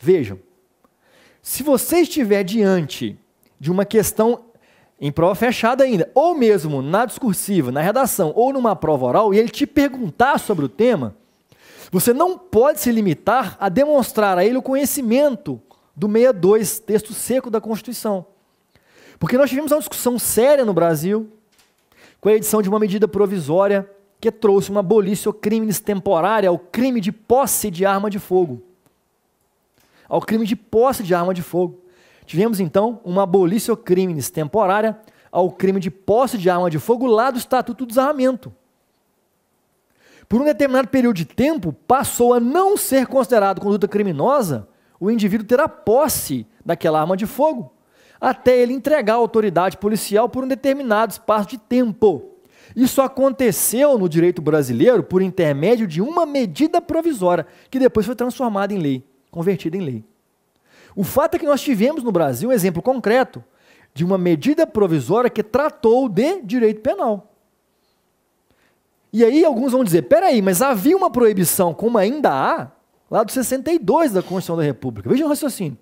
Vejam, se você estiver diante de uma questão em prova fechada ainda, ou mesmo na discursiva, na redação, ou numa prova oral, e ele te perguntar sobre o tema, você não pode se limitar a demonstrar a ele o conhecimento do 62, texto seco da Constituição. Porque nós tivemos uma discussão séria no Brasil, com a edição de uma medida provisória que trouxe uma abolição criminis temporária ao crime de posse de arma de fogo. Ao crime de posse de arma de fogo. Tivemos, então, uma abolição criminis temporária ao crime de posse de arma de fogo lá do Estatuto do Desarmamento. Por um determinado período de tempo, passou a não ser considerado conduta criminosa o indivíduo ter a posse daquela arma de fogo. até ele entregar a autoridade policial por um determinado espaço de tempo. Isso aconteceu no direito brasileiro por intermédio de uma medida provisória, que depois foi transformada em lei, convertida em lei. O fato é que nós tivemos no Brasil um exemplo concreto de uma medida provisória que tratou de direito penal. E aí alguns vão dizer, peraí, mas havia uma proibição, como ainda há, lá do 62 da Constituição da República. Vejam o raciocínio.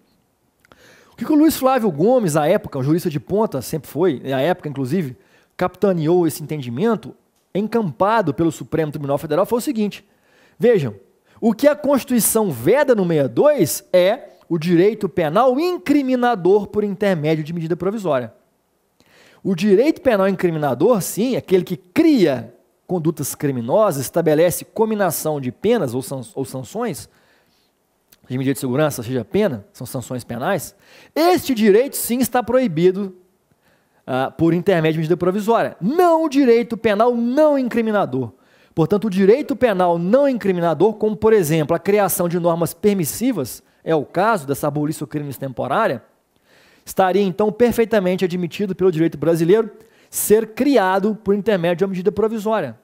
O que o Luiz Flávio Gomes, à época, um jurista de ponta, sempre foi, à época inclusive, capitaneou esse entendimento, encampado pelo Supremo Tribunal Federal, foi o seguinte, vejam, o que a Constituição veda no 62 é o direito penal incriminador por intermédio de medida provisória. O direito penal incriminador, sim, é aquele que cria condutas criminosas, estabelece cominação de penas ou sanções, de medida de segurança, seja pena, são sanções penais, este direito sim está proibido por intermédio de medida provisória. Não o direito penal não incriminador. Portanto, o direito penal não incriminador, como por exemplo a criação de normas permissivas, é o caso dessa abolição crimes temporária, estaria então perfeitamente admitido pelo direito brasileiro ser criado por intermédio de uma medida provisória.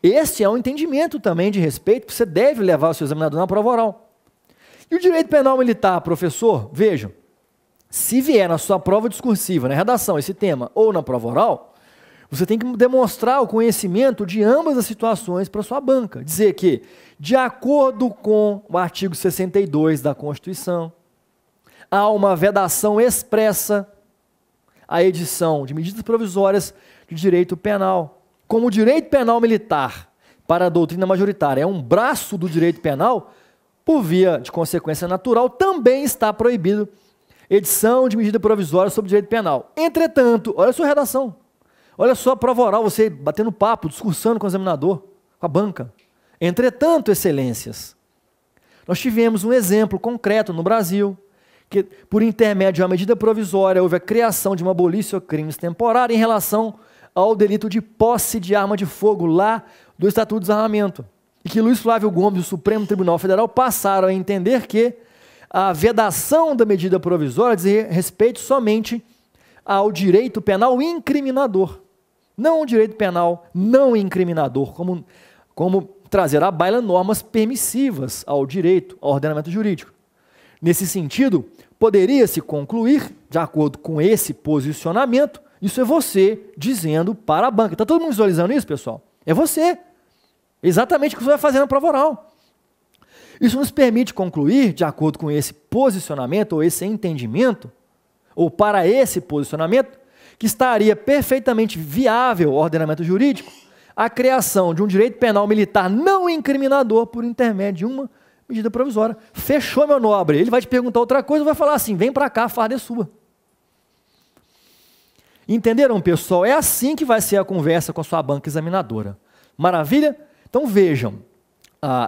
Este é um entendimento também de respeito que você deve levar ao seu examinador na prova oral. E o direito penal militar, professor, vejam, se vier na sua prova discursiva, na redação, esse tema, ou na prova oral, você tem que demonstrar o conhecimento de ambas as situações para sua banca. Dizer que, de acordo com o artigo 62 da Constituição, há uma vedação expressa à edição de medidas provisórias de direito penal. Como o direito penal militar, para a doutrina majoritária, é um braço do direito penal, por via de consequência natural, também está proibido edição de medida provisória sobre direito penal. Entretanto, olha a sua redação, olha só a prova oral, você batendo papo, discursando com o examinador, com a banca. Entretanto, excelências, nós tivemos um exemplo concreto no Brasil, que por intermédio de uma medida provisória houve a criação de uma abolição crimes temporária em relação ao delito de posse de arma de fogo lá do Estatuto do Desarmamento. E que Luiz Flávio Gomes e o Supremo Tribunal Federal passaram a entender que a vedação da medida provisória diz respeito somente ao direito penal incriminador, não ao direito penal não incriminador, como trazer à baila normas permissivas ao direito, ao ordenamento jurídico. Nesse sentido, poderia-se concluir, de acordo com esse posicionamento, isso é você dizendo para a banca. Está todo mundo visualizando isso, pessoal? É você. Exatamente o que você vai fazer na prova oral. Isso nos permite concluir, de acordo com esse posicionamento ou esse entendimento, ou para esse posicionamento, que estaria perfeitamente viável ao ordenamento jurídico a criação de um direito penal militar não incriminador por intermédio de uma medida provisória. Fechou, meu nobre. Ele vai te perguntar outra coisa e vai falar assim, vem para cá, a farda é sua. Entenderam, pessoal? É assim que vai ser a conversa com a sua banca examinadora. Maravilha? Então vejam,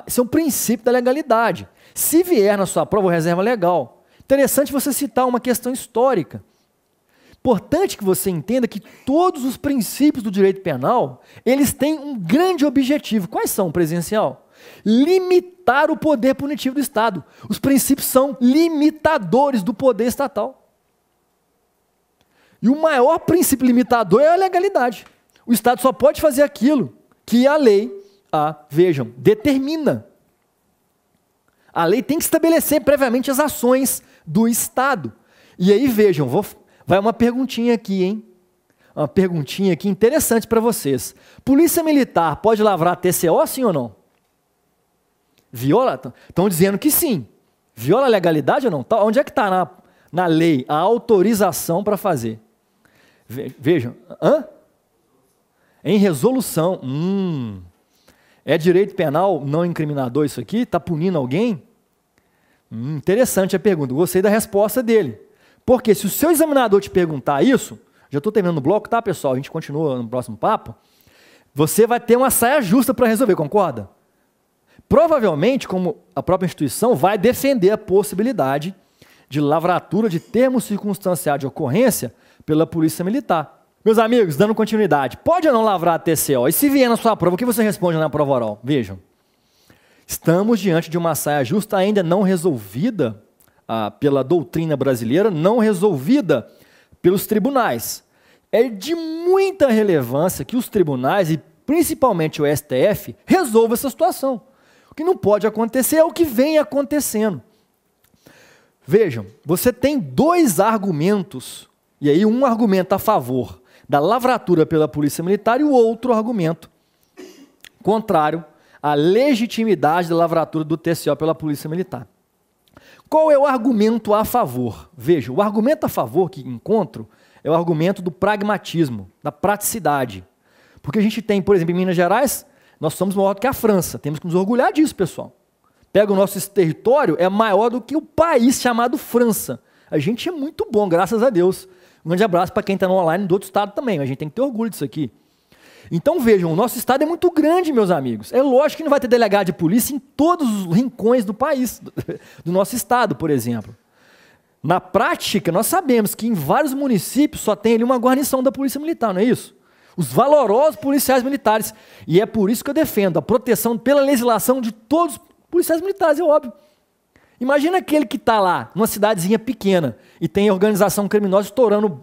esse é um princípio da legalidade. Se vier na sua prova reserva legal, interessante você citar uma questão histórica. Importante que você entenda que todos os princípios do direito penal, eles têm um grande objetivo. Quais são, presencial? Limitar o poder punitivo do Estado. Os princípios são limitadores do poder estatal. E o maior princípio limitador é a legalidade. O Estado só pode fazer aquilo que a lei, vejam, determina. A lei tem que estabelecer previamente as ações do Estado. E aí, vejam, vai uma perguntinha aqui, hein? Uma perguntinha aqui interessante para vocês. Polícia Militar pode lavrar TCO, sim ou não? Viola? Estão dizendo que sim. Viola a legalidade ou não? Onde é que está na lei a autorização para fazer? Vejam. Em resolução. É direito penal não incriminador isso aqui? Está punindo alguém? Interessante a pergunta. Gostei da resposta dele. Porque se o seu examinador te perguntar isso, já estou terminando o bloco, tá, pessoal? A gente continua no próximo papo. Você vai ter uma saia justa para resolver, concorda? Provavelmente, como a própria instituição, vai defender a possibilidade de lavratura de termo circunstancial de ocorrência pela Polícia Militar. Meus amigos, dando continuidade, pode ou não lavrar a TCO? E se vier na sua prova, o que você responde na prova oral? Vejam, estamos diante de uma saia justa ainda não resolvida pela doutrina brasileira, não resolvida pelos tribunais. É de muita relevância que os tribunais, e principalmente o STF, resolvam essa situação. O que não pode acontecer é o que vem acontecendo. Vejam, você tem dois argumentos, e aí um argumento a favor da lavratura pela Polícia Militar e o outro argumento contrário à legitimidade da lavratura do TCO pela Polícia Militar. Qual é o argumento a favor? Veja, o argumento a favor que encontro é o argumento do pragmatismo, da praticidade. Porque a gente tem, por exemplo, em Minas Gerais, nós somos maior do que a França. Temos que nos orgulhar disso, pessoal. Pega o nosso território, é maior do que o país chamado França. A gente é muito bom, graças a Deus. Um grande abraço para quem está no online do outro estado também. A gente tem que ter orgulho disso aqui. Então vejam, o nosso estado é muito grande, meus amigos. É lógico que não vai ter delegado de polícia em todos os rincões do país, do nosso estado, por exemplo. Na prática, nós sabemos que em vários municípios só tem ali uma guarnição da Polícia Militar, não é isso? Os valorosos policiais militares. E é por isso que eu defendo a proteção pela legislação de todos os policiais militares, é óbvio. Imagina aquele que está lá, numa cidadezinha pequena, e tem organização criminosa estourando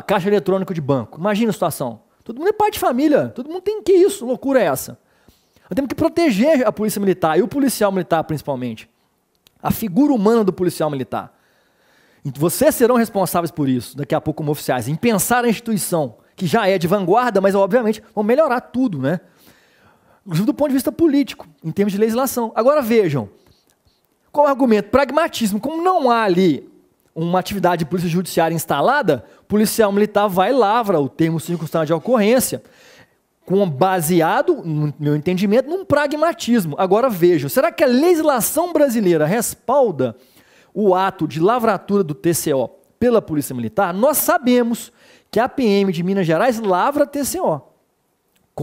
caixa eletrônico de banco. Imagina a situação. Todo mundo é pai de família, todo mundo tem que isso, loucura é essa? Nós temos que proteger a Polícia Militar, e o policial militar principalmente. A figura humana do policial militar. Vocês serão responsáveis por isso, daqui a pouco como oficiais, em pensar a instituição, que já é de vanguarda, mas obviamente vão melhorar tudo, né? Inclusive do ponto de vista político, em termos de legislação. Agora vejam, qual é o argumento? Pragmatismo. Como não há ali uma atividade de polícia judiciária instalada, o policial militar vai e lavra o termo circunstância de ocorrência, baseado, no meu entendimento, num pragmatismo. Agora vejam, será que a legislação brasileira respalda o ato de lavratura do TCO pela Polícia Militar? Nós sabemos que a PM de Minas Gerais lavra TCO,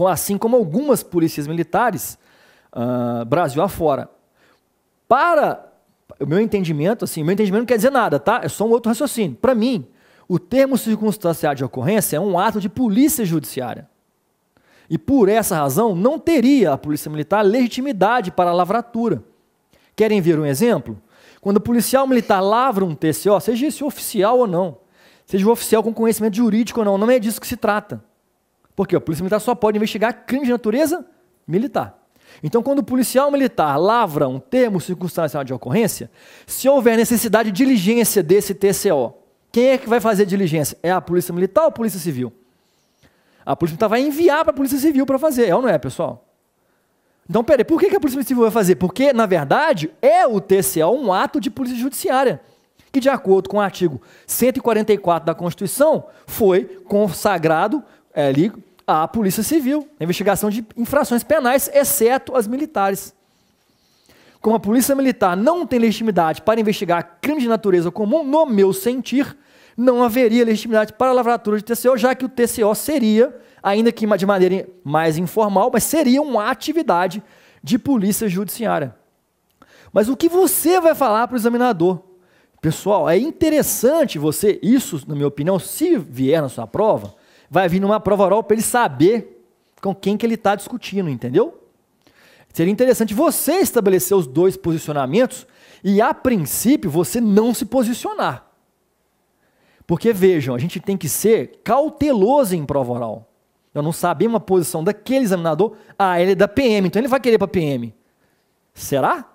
assim como algumas polícias militares, Brasil afora. Para o meu entendimento, assim, meu entendimento não quer dizer nada, tá? É só um outro raciocínio. Para mim, o termo circunstancial de ocorrência é um ato de polícia judiciária. E por essa razão, não teria a Polícia Militar legitimidade para a lavratura. Querem ver um exemplo? Quando o policial militar lavra um TCO, seja esse oficial ou não, seja o oficial com conhecimento jurídico ou não, não é disso que se trata. Porque a Polícia Militar só pode investigar crime de natureza militar. Então, quando o policial militar lavra um termo circunstancial de ocorrência, se houver necessidade de diligência desse TCO, quem é que vai fazer a diligência? É a Polícia Militar ou a Polícia Civil? A Polícia Militar vai enviar para a Polícia Civil para fazer, é ou não é, pessoal? Então, peraí, por que a Polícia Civil vai fazer? Porque, na verdade, é o TCO um ato de polícia judiciária, que, de acordo com o artigo 144 da Constituição, foi consagrado ali à Polícia Civil, a investigação de infrações penais, exceto as militares. Como a Polícia Militar não tem legitimidade para investigar crimes de natureza comum, no meu sentir, não haveria legitimidade para a lavratura de TCO, já que o TCO seria, ainda que de maneira mais informal, mas seria uma atividade de polícia judiciária. Mas o que você vai falar para o examinador? Pessoal, é interessante você, isso, na minha opinião, se vier na sua prova, vai vir numa prova oral para ele saber com quem que ele está discutindo, entendeu? Seria interessante você estabelecer os dois posicionamentos e, a princípio, você não se posicionar. Porque, vejam, a gente tem que ser cauteloso em prova oral. Eu não sabia uma posição daquele examinador, ele é da PM, então ele vai querer para PM. Será?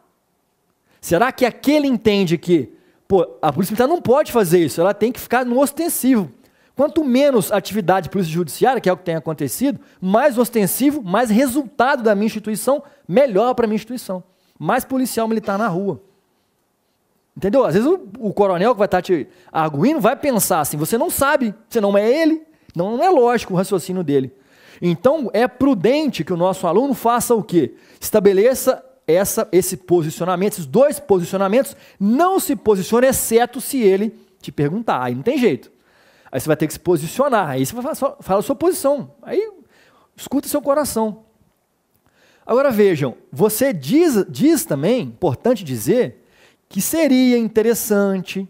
Será que aquele entende que a Polícia Militar não pode fazer isso, ela tem que ficar no ostensivo. Quanto menos atividade de polícia judiciária, que é o que tem acontecido, mais ostensivo, mais resultado da minha instituição, melhor para a minha instituição. Mais policial militar na rua. Entendeu? Às vezes o coronel que vai estar te arguindo vai pensar assim, você não sabe, você não é ele, não é lógico o raciocínio dele. Então é prudente que o nosso aluno faça o quê? Estabeleça esse posicionamento, esses dois posicionamentos, não se posicione, exceto se ele te perguntar, aí não tem jeito. Aí você vai ter que se posicionar, aí você vai falar a sua posição, aí escuta seu coração. Agora vejam, você diz também, importante dizer, que seria interessante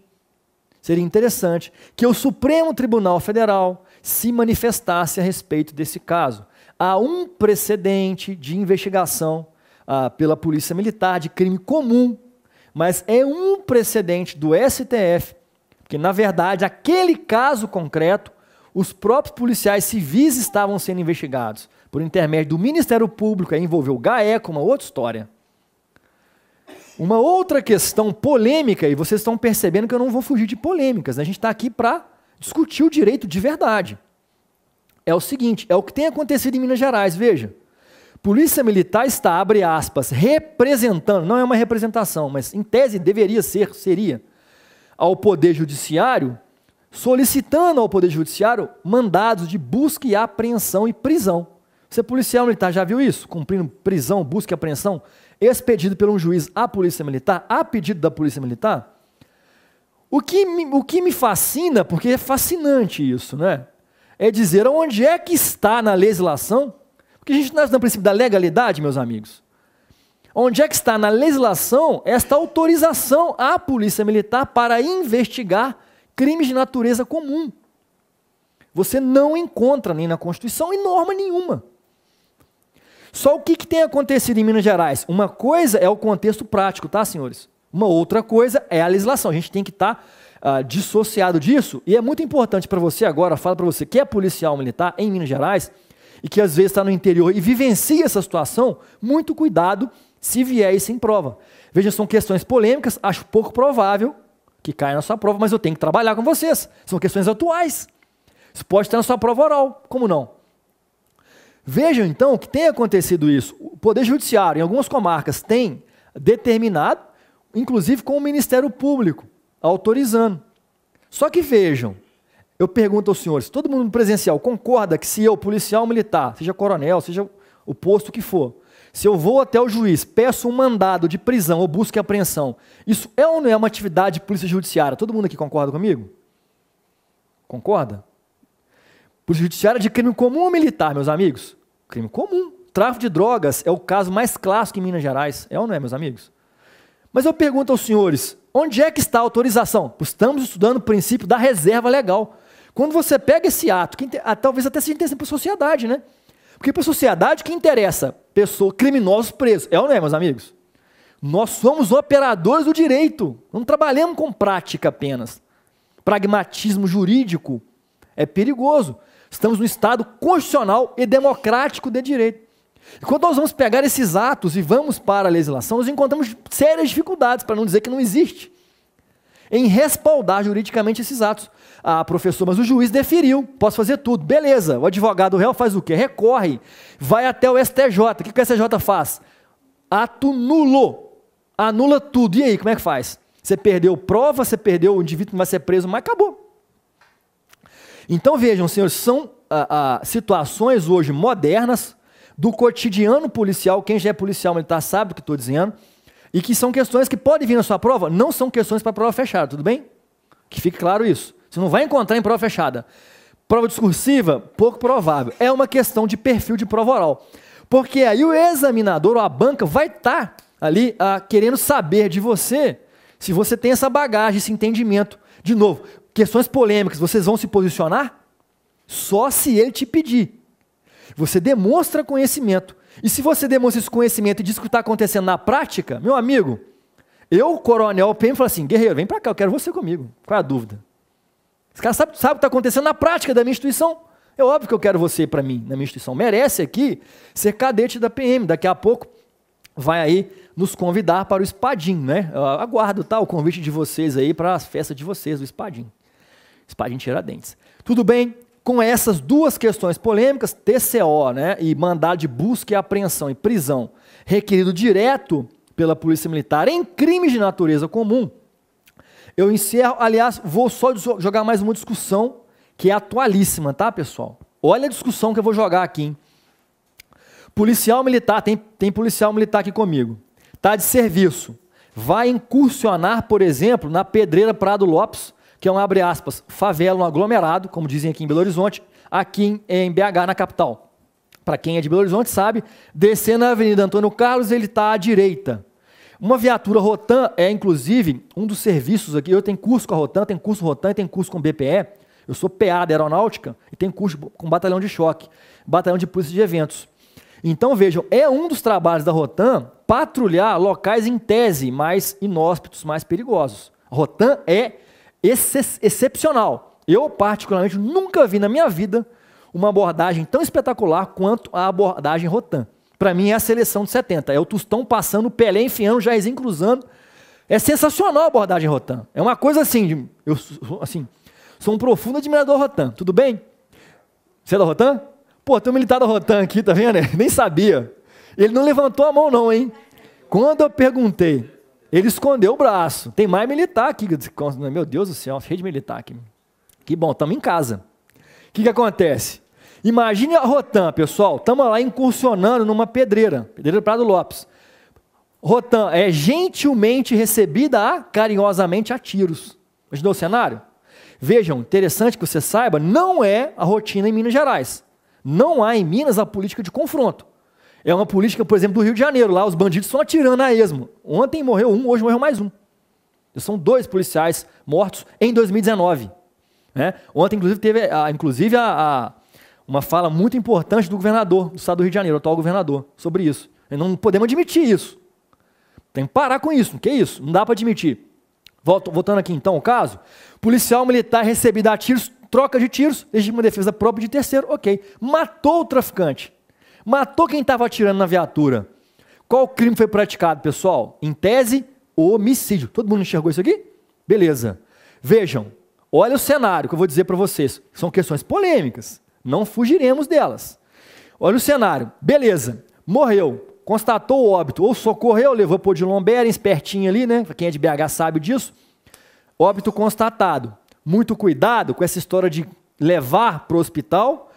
que o Supremo Tribunal Federal se manifestasse a respeito desse caso. Há um precedente de investigação pela Polícia Militar de crime comum mas é um precedente do STF, porque, na verdade, aquele caso concreto, os próprios policiais civis estavam sendo investigados por intermédio do Ministério Público, aí envolveu o GAECO, uma outra história. Uma outra questão polêmica, e vocês estão percebendo que eu não vou fugir de polêmicas, né? A gente está aqui para discutir o direito de verdade. É o seguinte, é o que tem acontecido em Minas Gerais, veja. Polícia Militar está, abre aspas, representando, não é uma representação, mas em tese deveria ser, seria, ao Poder Judiciário, solicitando ao Poder Judiciário mandados de busca e apreensão e prisão. Você policial militar já viu isso? Cumprindo prisão, busca e apreensão, expedido por um juiz à Polícia Militar, a pedido da Polícia Militar? O que me fascina, porque é fascinante isso, né? É dizer onde é que está na legislação, porque a gente não está no princípio da legalidade, meus amigos. Onde é que está na legislação esta autorização à Polícia Militar para investigar crimes de natureza comum? Você não encontra nem na Constituição em norma nenhuma. Só o que tem acontecido em Minas Gerais? Uma coisa é o contexto prático, tá, senhores? Uma outra coisa é a legislação. A gente tem que estar dissociado disso, e é muito importante para você agora, falo para você que é policial militar em Minas Gerais, e que às vezes está no interior e vivencia essa situação, muito cuidado se vier isso em prova. Veja, são questões polêmicas, acho pouco provável que caia na sua prova, mas eu tenho que trabalhar com vocês. São questões atuais. Isso pode estar na sua prova oral, como não? Vejam, então, que tem acontecido isso. O Poder Judiciário, em algumas comarcas, tem determinado, inclusive com o Ministério Público, autorizando. Só que vejam, eu pergunto aos senhores, todo mundo presencial concorda que se eu, policial militar, seja coronel, seja o posto que for, se eu vou até o juiz, peço um mandado de prisão ou busca e apreensão, isso é ou não é uma atividade de polícia judiciária? Todo mundo aqui concorda comigo? Concorda? Polícia judiciária de crime comum ou militar, meus amigos? Crime comum. Tráfico de drogas é o caso mais clássico em Minas Gerais. É ou não é, meus amigos? Mas eu pergunto aos senhores, onde é que está a autorização? Estamos estudando o princípio da reserva legal. Quando você pega esse ato, talvez até seja interessante para a sociedade, né? Porque para a sociedade o que interessa? Pessoas, criminosos presos. É ou não é, meus amigos? Nós somos operadores do direito. Não trabalhamos com prática apenas. Pragmatismo jurídico é perigoso. Estamos no Estado constitucional e democrático de direito. E quando nós vamos pegar esses atos e vamos para a legislação, nós encontramos sérias dificuldades, para não dizer que não existe, em respaldar juridicamente esses atos. Ah, professor, mas o juiz deferiu, posso fazer tudo. Beleza, o advogado réu faz o quê? Recorre, vai até o STJ. O que o STJ faz? Ato nulo, anula tudo. E aí, como é que faz? Você perdeu prova, você perdeu o indivíduo que vai ser preso, mas acabou. Então vejam, senhores, são situações hoje modernas do cotidiano policial, quem já é policial militar sabe o que estou dizendo, e que são questões que podem vir na sua prova, não são questões para prova fechada, tudo bem? Que fique claro isso. Você não vai encontrar em prova fechada. Prova discursiva, pouco provável. É uma questão de perfil de prova oral. Porque aí o examinador ou a banca vai estar ali querendo saber de você, se você tem essa bagagem, esse entendimento. De novo, questões polêmicas, vocês vão se posicionar? Só se ele te pedir. Você demonstra conhecimento. E se você demonstra esse conhecimento e diz o que está acontecendo na prática, meu amigo, eu, coronel PM, falo assim, guerreiro, vem para cá, eu quero você comigo. Qual é a dúvida? Esse cara sabe o que está acontecendo na prática da minha instituição. É óbvio que eu quero você para mim, na minha instituição. Merece aqui ser cadete da PM. Daqui a pouco vai aí nos convidar para o Espadim, né? Eu aguardo o convite de vocês aí para as festas de vocês do Espadim. Espadim Tiradentes. Tudo bem? Com essas duas questões polêmicas, TCO, né, e mandado de busca e apreensão e prisão requerido direto pela Polícia Militar em crimes de natureza comum, eu encerro. Aliás, vou só jogar mais uma discussão que é atualíssima, tá, pessoal? Olha a discussão que eu vou jogar aqui, hein? Policial militar, tem policial militar aqui comigo, está de serviço, vai incursionar, por exemplo, na Pedreira Prado Lopes, que é um, abre aspas, favela, um aglomerado, como dizem aqui em Belo Horizonte, aqui em BH, na capital. Para quem é de Belo Horizonte sabe, descendo a Avenida Antônio Carlos, ele está à direita. Uma viatura Rotan é, inclusive, um dos serviços aqui. Eu tenho curso com a Rotan, tenho curso Rotan e tenho curso com BPE. Eu sou PA da Aeronáutica e tenho curso com batalhão de choque, batalhão de polícia de eventos. Então, vejam, é um dos trabalhos da Rotam patrulhar locais em tese mais inóspitos, mais perigosos. A Rotam é excepcional. Eu, particularmente, nunca vi na minha vida uma abordagem tão espetacular quanto a abordagem Rotam. Para mim é a seleção de 70. É o Tostão passando, o Pelé enfiando, o Jairzinho cruzando. É sensacional a abordagem Rotam. É uma coisa assim, eu sou um profundo admirador da Rotam. Tudo bem? Você é da Rotam? Pô, tem um militar da Rotam aqui, tá vendo? Nem sabia. Ele não levantou a mão não, hein? Quando eu perguntei, ele escondeu o braço. Tem mais militar aqui. Meu Deus do céu, cheio de militar aqui. Que bom, estamos em casa. O que acontece? Imagine a Rotam, pessoal. Estamos lá incursionando numa pedreira Prado Lopes. Rotam é gentilmente recebida carinhosamente a tiros. Imaginou o cenário? Vejam, interessante que você saiba, não é a rotina em Minas Gerais. Não há em Minas a política de confronto. É uma política, por exemplo, do Rio de Janeiro. Lá os bandidos estão atirando a esmo. Ontem morreu um, hoje morreu mais um. São 2 policiais mortos em 2019. Né? Ontem, inclusive, teve uma fala muito importante do governador do estado do Rio de Janeiro, o atual governador, sobre isso. E não podemos admitir isso. Tem que parar com isso. O que é isso? Não dá para admitir. Voltando aqui então ao caso, policial militar recebido a tiros, troca de tiros, legítima defesa própria de terceiro, ok. Matou o traficante. Matou quem estava atirando na viatura. Qual crime foi praticado, pessoal? Em tese, homicídio. Todo mundo enxergou isso aqui? Beleza. Vejam, olha o cenário que eu vou dizer para vocês. São questões polêmicas. Não fugiremos delas. Olha o cenário. Beleza. Morreu. Constatou o óbito. Ou socorreu, levou para o de Lombeira, espertinho ali, né? Quem é de BH sabe disso. Óbito constatado. Muito cuidado com essa história de levar para o hospital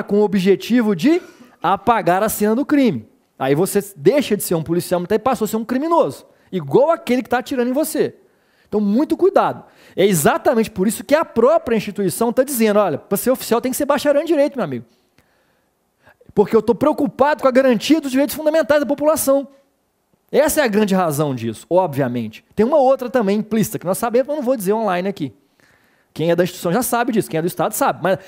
com o objetivo de apagar a cena do crime. Aí você deixa de ser um policial militar e passou a ser um criminoso. Igual aquele que está atirando em você. Então, muito cuidado. É exatamente por isso que a própria instituição está dizendo, olha, para ser oficial tem que ser bacharel em direito, meu amigo. Porque eu estou preocupado com a garantia dos direitos fundamentais da população. Essa é a grande razão disso, obviamente. Tem uma outra também implícita, que nós sabemos, mas eu não vou dizer online aqui. Quem é da instituição já sabe disso, quem é do Estado sabe. Mas,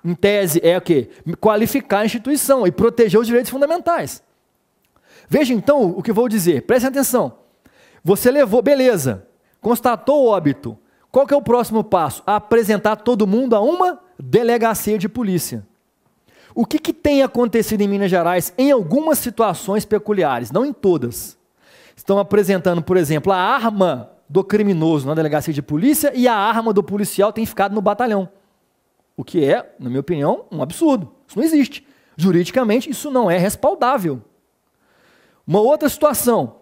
em tese, é o quê? Qualificar a instituição e proteger os direitos fundamentais. Veja, então, o que eu vou dizer. Preste atenção. Você levou, beleza, constatou o óbito. Qual que é o próximo passo? Apresentar todo mundo a uma delegacia de polícia. O que tem acontecido em Minas Gerais em algumas situações peculiares, não em todas? Estão apresentando, por exemplo, a arma do criminoso na delegacia de polícia e a arma do policial tem ficado no batalhão. O que é, na minha opinião, um absurdo. Isso não existe. Juridicamente, isso não é respaldável. Uma outra situação.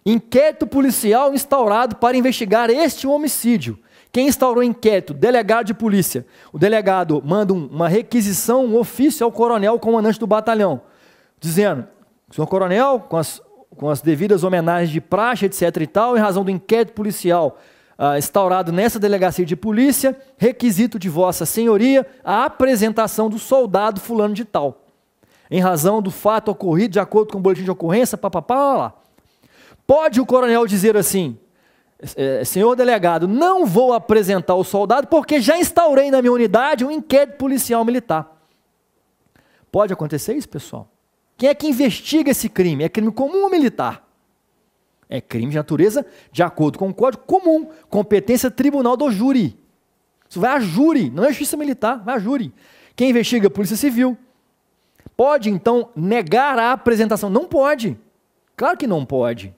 Inquérito policial instaurado para investigar este homicídio. Quem instaurou o inquérito? Delegado de polícia. O delegado manda uma requisição, um ofício ao coronel, comandante do batalhão, dizendo, senhor coronel, com as devidas homenagens de praxe, etc. e tal, em razão do inquérito policial instaurado nessa delegacia de polícia, requisito de vossa senhoria a apresentação do soldado fulano de tal. Em razão do fato ocorrido, de acordo com o boletim de ocorrência, lá. Pode o coronel dizer assim, senhor delegado, não vou apresentar o soldado porque já instaurei na minha unidade um inquérito policial militar. Pode acontecer isso, pessoal? Quem é que investiga esse crime? É crime comum ou militar? É crime de natureza de acordo com o Código Comum, competência tribunal do júri. Isso vai a júri, não é justiça militar, vai a júri. Quem investiga é a Polícia Civil. Pode, então, negar a apresentação? Não pode. Claro que não pode.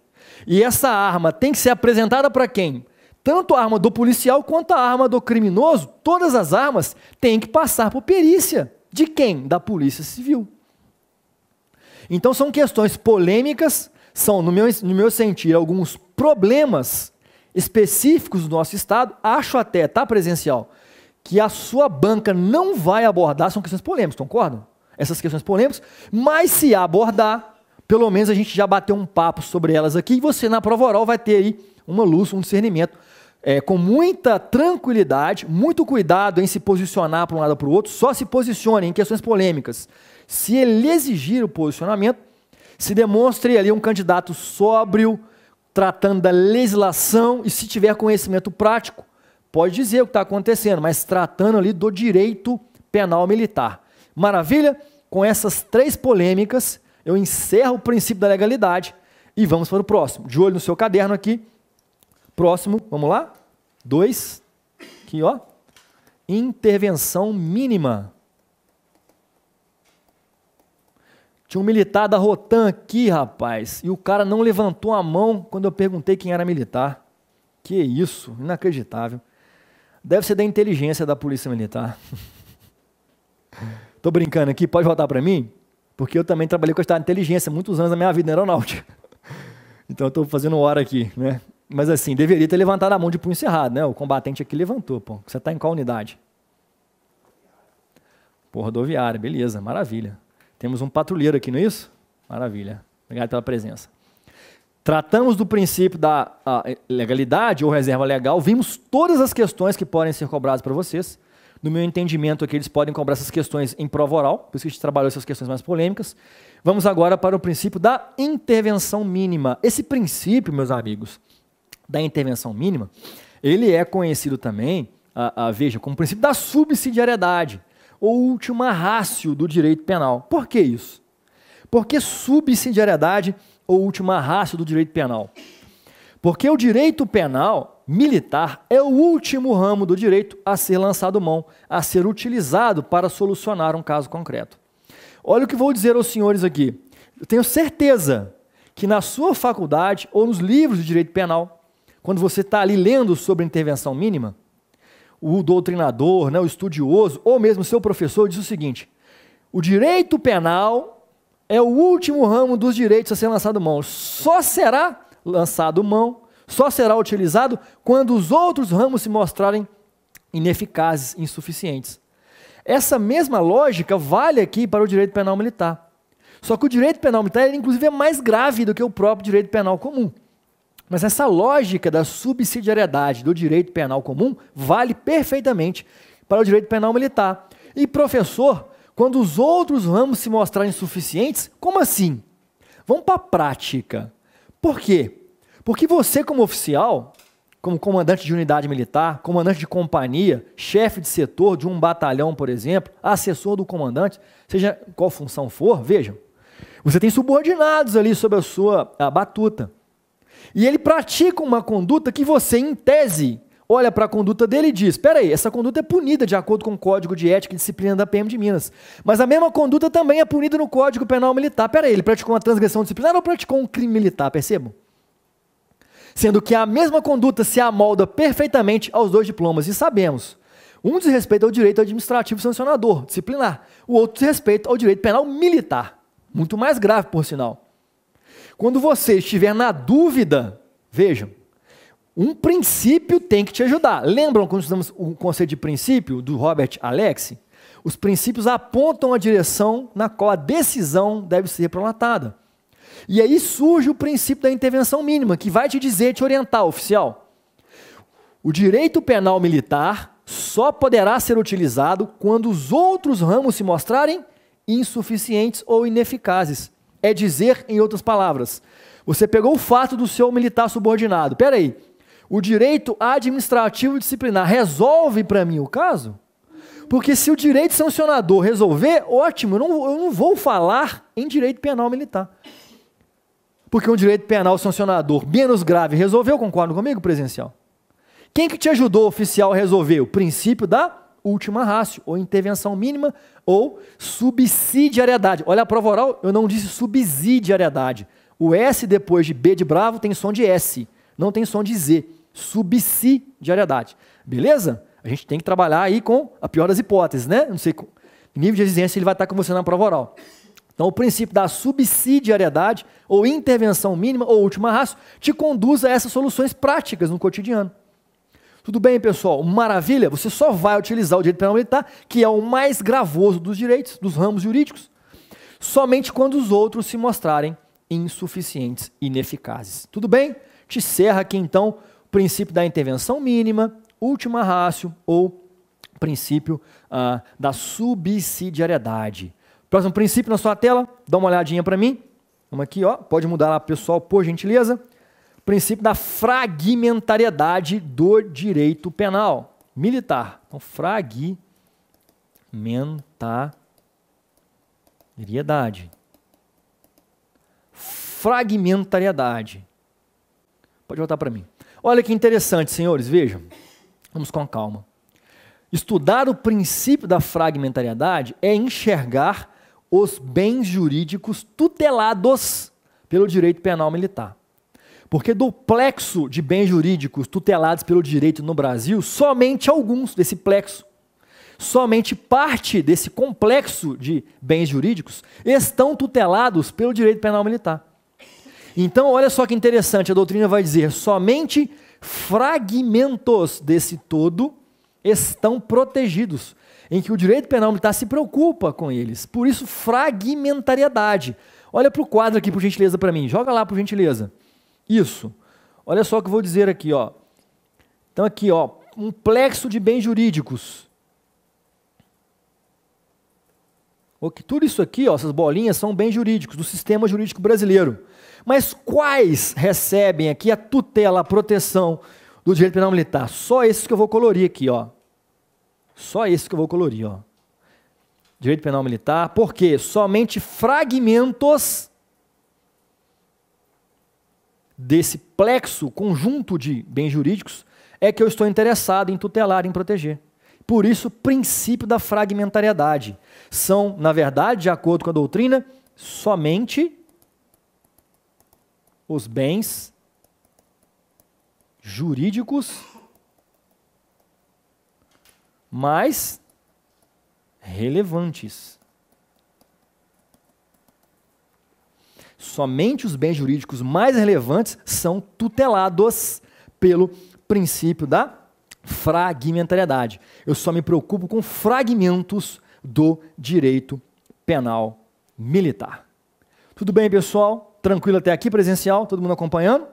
E essa arma tem que ser apresentada para quem? Tanto a arma do policial quanto a arma do criminoso, todas as armas têm que passar por perícia. De quem? Da Polícia Civil. Então são questões polêmicas, são, no meu sentir, alguns problemas específicos do nosso Estado, acho até, tá, presencial, que a sua banca não vai abordar, são questões polêmicas, concordam? Essas questões polêmicas, mas se abordar, pelo menos a gente já bateu um papo sobre elas aqui, e você na prova oral vai ter aí uma luz, um discernimento, com muita tranquilidade, muito cuidado em se posicionar para um lado ou para o outro, só se posicione em questões polêmicas. Se ele exigir o posicionamento, se demonstre ali um candidato sóbrio, tratando da legislação, e se tiver conhecimento prático, pode dizer o que está acontecendo, mas tratando ali do direito penal militar. Maravilha? Com essas 3 polêmicas, eu encerro o princípio da legalidade e vamos para o próximo. De olho no seu caderno aqui. Próximo, vamos lá? 2. Aqui, ó. Intervenção mínima. Tinha um militar da Rotan aqui, rapaz, e o cara não levantou a mão quando eu perguntei quem era militar. Que isso, inacreditável. Deve ser da inteligência da Polícia Militar. Tô brincando aqui, pode voltar para mim? Porque eu também trabalhei com a estado de inteligência muitos anos da minha vida na aeronáutica. Então eu tô fazendo hora aqui, né? Mas assim, deveria ter levantado a mão de punho cerrado, né? O combatente aqui levantou, pô. Você tá em qual unidade? Pô, rodoviária, beleza, maravilha. Temos um patrulheiro aqui, não é isso? Maravilha. Obrigado pela presença. Tratamos do princípio da legalidade ou reserva legal, vimos todas as questões que podem ser cobradas para vocês. No meu entendimento aqui, eles podem cobrar essas questões em prova oral, por isso que a gente trabalhou essas questões mais polêmicas. Vamos agora para o princípio da intervenção mínima. Esse princípio, meus amigos, da intervenção mínima, ele é conhecido também, veja, como princípio da subsidiariedade, ou última ratio do direito penal. Por que isso? Porque subsidiariedade ou última ratio do direito penal? Porque o direito penal militar é o último ramo do direito a ser lançado mão, a ser utilizado para solucionar um caso concreto. Olha o que vou dizer aos senhores aqui. Eu tenho certeza que na sua faculdade ou nos livros de direito penal, quando você está ali lendo sobre intervenção mínima, o doutrinador, né, o estudioso, ou mesmo o seu professor diz o seguinte: o direito penal é o último ramo dos direitos a ser lançado mão. Só será lançado mão, só será utilizado quando os outros ramos se mostrarem ineficazes, insuficientes. Essa mesma lógica vale aqui para o direito penal militar. Só que o direito penal militar, inclusive, é mais grave do que o próprio direito penal comum. Mas essa lógica da subsidiariedade do direito penal comum vale perfeitamente para o direito penal militar. E, professor, quando os outros ramos se mostrarem insuficientes, como assim? Vamos para a prática. Por quê? Porque você, como oficial, como comandante de unidade militar, comandante de companhia, chefe de setor de um batalhão, por exemplo, assessor do comandante, seja qual função for, vejam, você tem subordinados ali sob a sua batuta. E ele pratica uma conduta que você, em tese, olha para a conduta dele e diz: espera aí, essa conduta é punida de acordo com o Código de Ética e Disciplina da PM de Minas. Mas a mesma conduta também é punida no Código Penal Militar. Espera aí, ele praticou uma transgressão disciplinar ou praticou um crime militar, percebam? Sendo que a mesma conduta se amolda perfeitamente aos dois diplomas. E sabemos, um diz respeito ao direito administrativo sancionador, disciplinar. O outro diz respeito ao direito penal militar. Muito mais grave, por sinal. Quando você estiver na dúvida, vejam, um princípio tem que te ajudar. Lembram quando estudamos o conceito de princípio do Robert Alexi? Os princípios apontam a direção na qual a decisão deve ser prolatada. E aí surge o princípio da intervenção mínima, que vai te dizer, te orientar, oficial. O direito penal militar só poderá ser utilizado quando os outros ramos se mostrarem insuficientes ou ineficazes. É dizer, em outras palavras, você pegou o fato do seu militar subordinado. Espera aí, o direito administrativo disciplinar resolve para mim o caso? Porque se o direito sancionador resolver, ótimo, eu não vou falar em direito penal militar. Porque um direito penal sancionador menos grave resolveu, concorda comigo, presencial? Quem que te ajudou, oficial, a resolver? O princípio da última ratio, ou intervenção mínima, ou subsidiariedade. Olha a prova oral, eu não disse subsidiariedade. O S depois de B de bravo tem som de S, não tem som de Z. Subsidiariedade. Beleza? A gente tem que trabalhar aí com a pior das hipóteses, né? Não sei que nível de exigência ele vai estar com você na prova oral. Então, o princípio da subsidiariedade, ou intervenção mínima, ou última ratio, te conduz a essas soluções práticas no cotidiano. Tudo bem, pessoal? Maravilha? Você só vai utilizar o direito penal militar, que é o mais gravoso dos direitos, dos ramos jurídicos, somente quando os outros se mostrarem insuficientes, ineficazes. Tudo bem? Te encerra aqui, então, o princípio da intervenção mínima, última ratio, ou princípio da subsidiariedade. Próximo princípio na sua tela, dá uma olhadinha para mim. Vamos aqui, ó, pode mudar lá, pessoal, por gentileza. Princípio da fragmentariedade do direito penal militar. Então, fragmentariedade. fragmentariedade. Pode voltar para mim. Olha que interessante, senhores, vejam. Vamos com calma. Estudar o princípio da fragmentariedade é enxergar os bens jurídicos tutelados pelo direito penal militar. Porque do plexo de bens jurídicos tutelados pelo direito no Brasil, somente alguns desse plexo, somente parte desse complexo de bens jurídicos estão tutelados pelo direito penal militar. Então, olha só que interessante, a doutrina vai dizer, somente fragmentos desse todo estão protegidos, em que o direito penal militar se preocupa com eles. Por isso, fragmentariedade. Olha para o quadro aqui, por gentileza, para mim. Joga lá, por gentileza. Isso. Olha só o que eu vou dizer aqui, ó. Então, aqui, ó, um plexo de bens jurídicos. Tudo isso aqui, ó, essas bolinhas, são bens jurídicos do sistema jurídico brasileiro. Mas quais recebem aqui a tutela, a proteção do direito penal militar? Só esses que eu vou colorir aqui, ó. Só esses que eu vou colorir, ó. Direito penal militar, porque somente fragmentos desse plexo, conjunto de bens jurídicos, é que eu estou interessado em tutelar, em proteger. Por isso, o princípio da fragmentariedade. São, na verdade, de acordo com a doutrina, somente os bens jurídicos mais relevantes. Somente os bens jurídicos mais relevantes são tutelados pelo princípio da fragmentariedade. Eu só me preocupo com fragmentos do direito penal militar. Tudo bem, pessoal? Tranquilo até aqui, presencial? Todo mundo acompanhando?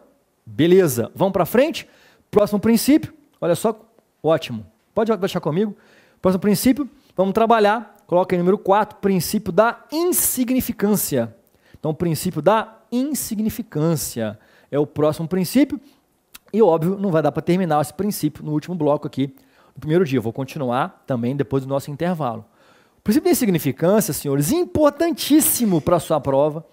Beleza. Vamos para frente? Próximo princípio. Olha só, ótimo. Pode deixar comigo. Próximo princípio, vamos trabalhar. Coloca aí número 4, princípio da insignificância. Então, o princípio da insignificância é o próximo princípio. E, óbvio, não vai dar para terminar esse princípio no último bloco aqui, no primeiro dia. Eu vou continuar também depois do nosso intervalo. O princípio da insignificância, senhores, importantíssimo para a sua prova,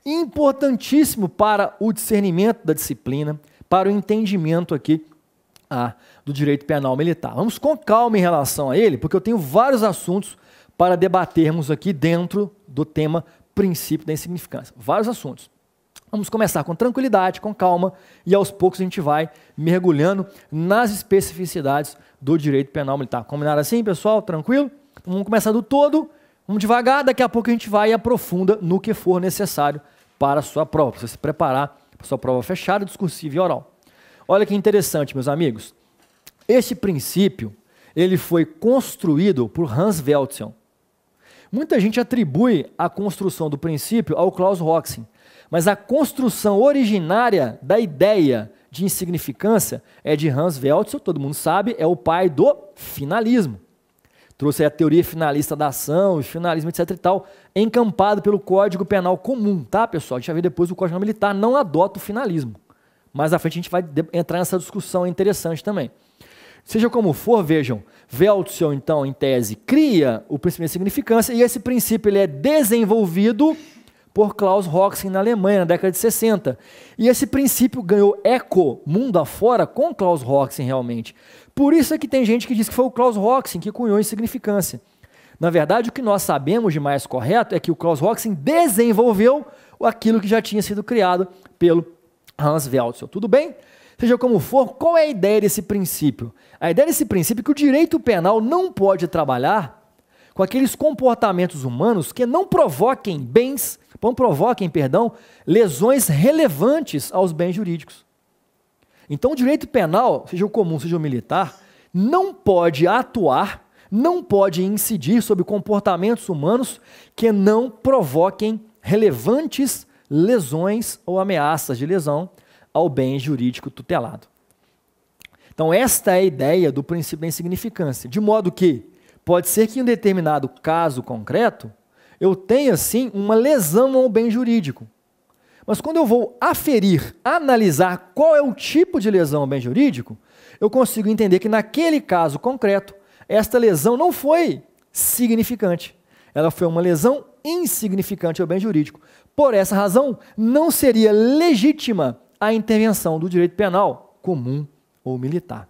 importantíssimo para o discernimento da disciplina, para o entendimento aqui do direito penal militar. Vamos com calma em relação a ele, porque eu tenho vários assuntos para debatermos aqui dentro do tema princípio da insignificância. Vários assuntos. Vamos começar com tranquilidade, com calma, e aos poucos a gente vai mergulhando nas especificidades do direito penal militar. Combinado assim, pessoal? Tranquilo? Então, vamos começar do todo, vamos devagar, daqui a pouco a gente vai e aprofunda no que for necessário para a sua prova, para você se preparar para a sua prova fechada, discursiva e oral. Olha que interessante, meus amigos. Este princípio, ele foi construído por Hans Weltzell. Muita gente atribui a construção do princípio ao Klaus Roxen, mas a construção originária da ideia de insignificância é de Hans Weltzell, todo mundo sabe, é o pai do finalismo. Trouxe a teoria finalista da ação, finalismo, etc e tal, encampado pelo Código Penal Comum, tá, pessoal? A gente vai ver depois o Código Penal Militar não adota o finalismo. Mais à frente a gente vai entrar nessa discussão interessante também. Seja como for, vejam, Weltzell, então, em tese, cria o princípio de insignificância e esse princípio ele é desenvolvido por Klaus Roxen na Alemanha, na década de 60. E esse princípio ganhou eco mundo afora com Klaus Roxen realmente. Por isso é que tem gente que diz que foi o Klaus Roxen que cunhou a insignificância. Na verdade, o que nós sabemos de mais correto é que o Klaus Roxen desenvolveu aquilo que já tinha sido criado pelo Hans Weltzell. Tudo bem? Seja como for, qual é a ideia desse princípio? A ideia desse princípio é que o direito penal não pode trabalhar com aqueles comportamentos humanos que não provoquem lesões relevantes aos bens jurídicos. Então, o direito penal, seja o comum, seja o militar, não pode atuar, não pode incidir sobre comportamentos humanos que não provoquem relevantes lesões ou ameaças de lesão ao bem jurídico tutelado. Então, esta é a ideia do princípio da insignificância, de modo que pode ser que em um determinado caso concreto eu tenha, sim, uma lesão ao bem jurídico. Mas quando eu vou aferir, analisar qual é o tipo de lesão ao bem jurídico, eu consigo entender que naquele caso concreto, esta lesão não foi significante. ela foi uma lesão insignificante ao bem jurídico. Por essa razão, não seria legítima a intervenção do direito penal comum ou militar.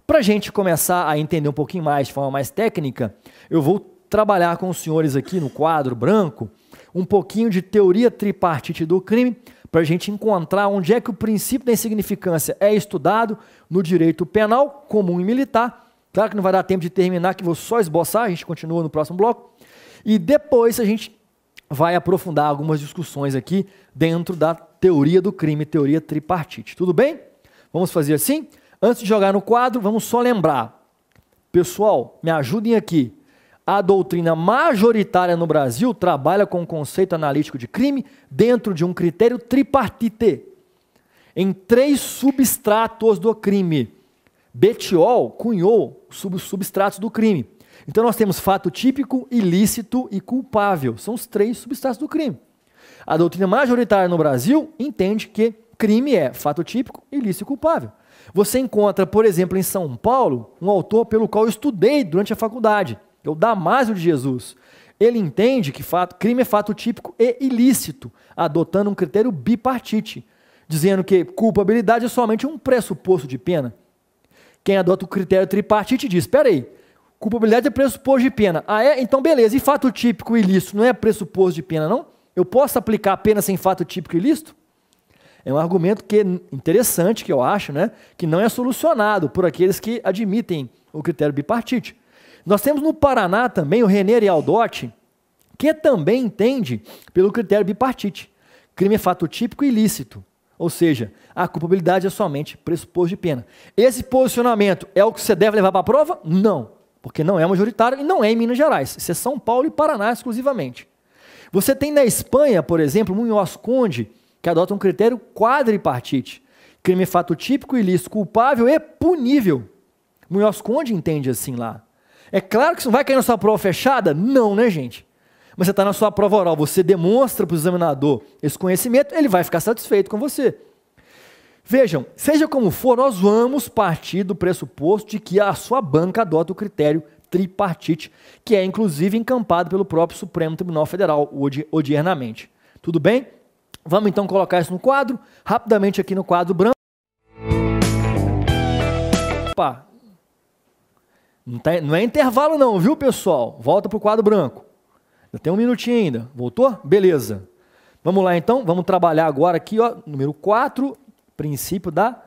Para a gente começar a entender um pouquinho mais, de forma mais técnica, eu vou trabalhar com os senhores aqui no quadro branco um pouquinho de teoria tripartite do crime, para a gente encontrar onde é que o princípio da insignificância é estudado no direito penal comum e militar. Claro que não vai dar tempo de terminar, que vou só esboçar, a gente continua no próximo bloco. E depois a gente vai aprofundar algumas discussões aqui dentro da teoria do crime, teoria tripartite. Tudo bem? Vamos fazer assim? Antes de jogar no quadro, vamos só lembrar. Pessoal, me ajudem aqui. A doutrina majoritária no Brasil trabalha com o conceito analítico de crime dentro de um critério tripartite, em 3 substratos do crime. Bettiol cunhou os substratos do crime. Então nós temos fato típico, ilícito e culpável. São os 3 substratos do crime. A doutrina majoritária no Brasil entende que crime é fato típico, ilícito e culpável. Você encontra, por exemplo, em São Paulo, um autor pelo qual eu estudei durante a faculdade, que é o Damásio de Jesus. Ele entende que crime é fato típico e ilícito, adotando um critério bipartite, dizendo que culpabilidade é somente um pressuposto de pena. Quem adota o critério tripartite diz, espera aí, culpabilidade é pressuposto de pena. Ah, é? Então beleza, e fato típico e ilícito não é pressuposto de pena, não? Eu posso aplicar a pena sem fato típico e ilícito? É um argumento que é interessante, que eu acho, né, que não é solucionado por aqueles que admitem o critério bipartite. Nós temos no Paraná também o Renner e Aldotti, que também entende pelo critério bipartite. Crime é fato típico e ilícito, ou seja, a culpabilidade é somente pressuposto de pena. Esse posicionamento é o que você deve levar para a prova? Não, porque não é majoritário e não é em Minas Gerais. Isso é São Paulo e Paraná exclusivamente. Você tem na Espanha, por exemplo, Munhoz Conde, que adota um critério quadripartite. Crime é fato típico, ilícito, culpável e punível. Munhoz Conde entende assim lá. É claro que isso não vai cair na sua prova fechada? Não, né, gente? Mas você está na sua prova oral, você demonstra para o examinador esse conhecimento, ele vai ficar satisfeito com você. Vejam, seja como for, nós vamos partir do pressuposto de que a sua banca adota o critério tripartite, que é inclusive encampado pelo próprio Supremo Tribunal Federal, odiernamente. Tudo bem? Vamos então colocar isso no quadro, rapidamente aqui no quadro branco. Opa! Não é intervalo não, viu, pessoal? Volta para o quadro branco. Já tem um minutinho ainda. Voltou? Beleza. Vamos lá, então. Vamos trabalhar agora aqui, ó, número 4, princípio da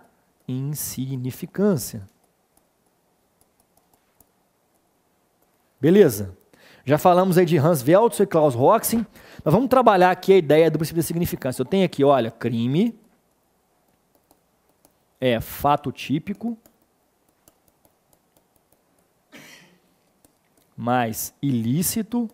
insignificância. Beleza. Já falamos aí de Hans Welzer e Klaus Roxin. Mas vamos trabalhar aqui a ideia do princípio da significância. Eu tenho aqui, olha, crime é fato típico mais ilícito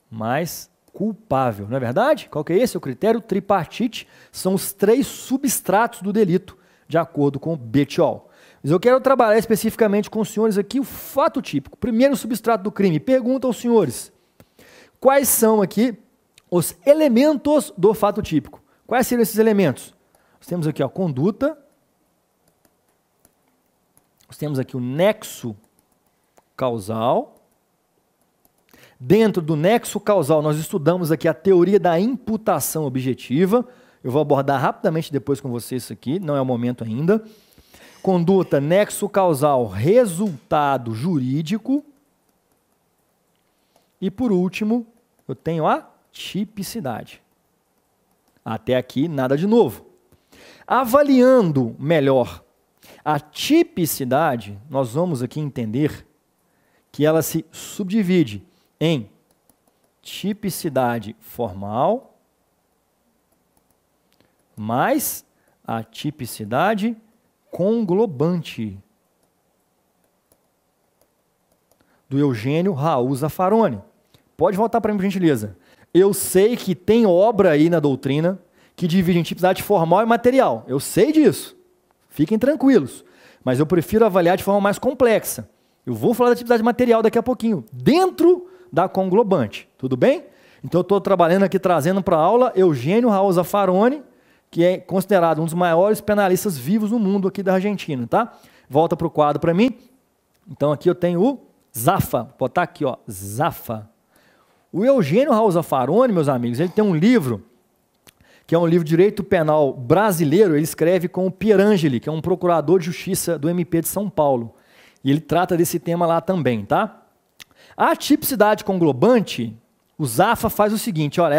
mais culpável, não é verdade? Qual que é esse? O critério tripartite são os 3 substratos do delito, de acordo com Bettiol. Mas eu quero trabalhar especificamente com os senhores aqui o fato típico. Primeiro substrato do crime. Pergunta aos senhores, quais são aqui os elementos do fato típico? Quais seriam esses elementos? Nós temos aqui a conduta, nós temos aqui o nexo causal. Dentro do nexo causal, nós estudamos aqui a teoria da imputação objetiva. Eu vou abordar rapidamente depois com vocês isso aqui, não é o momento ainda. Conduta, nexo causal, resultado jurídico. E por último, eu tenho a tipicidade. Até aqui, nada de novo. Avaliando melhor a tipicidade, nós vamos aqui entender que ela se subdivide em tipicidade formal mais a tipicidade conglobante do Eugênio Raul Zaffaroni. Pode voltar para mim, por gentileza. Eu sei que tem obra aí na doutrina que divide em tipicidade formal e material. Eu sei disso. Fiquem tranquilos. Mas eu prefiro avaliar de forma mais complexa. Eu vou falar da tipicidade material daqui a pouquinho, dentro da conglobante. Tudo bem? Então eu estou trabalhando aqui, trazendo para a aula Eugênio Raul Zaffaroni, que é considerado um dos maiores penalistas vivos no mundo aqui da Argentina, tá? Volta para o quadro para mim. Então aqui eu tenho o Zaffa, vou botar aqui, ó, Zaffa. O Eugênio Raul Zaffaroni, meus amigos, ele tem um livro, que é um livro de direito penal brasileiro, ele escreve com o Pierangeli, que é um procurador de justiça do MP de São Paulo. E ele trata desse tema lá também, tá? A tipicidade conglobante, o Zaffa faz o seguinte, olha,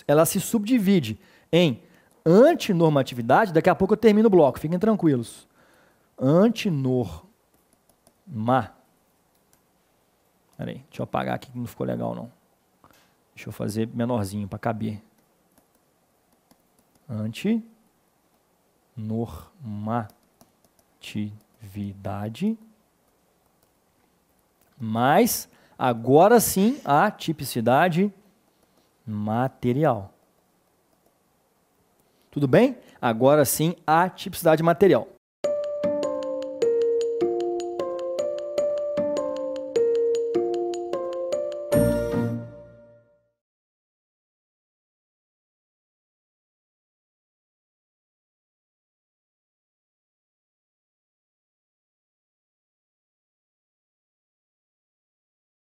ela se subdivide em antinormatividade, daqui a pouco eu termino o bloco, fiquem tranquilos. Antinorma. Peraí, deixa eu apagar aqui que não ficou legal não. Deixa eu fazer menorzinho para caber. Antinormatividade. Mas, agora sim, a tipicidade material. Tudo bem? Agora sim, a tipicidade material.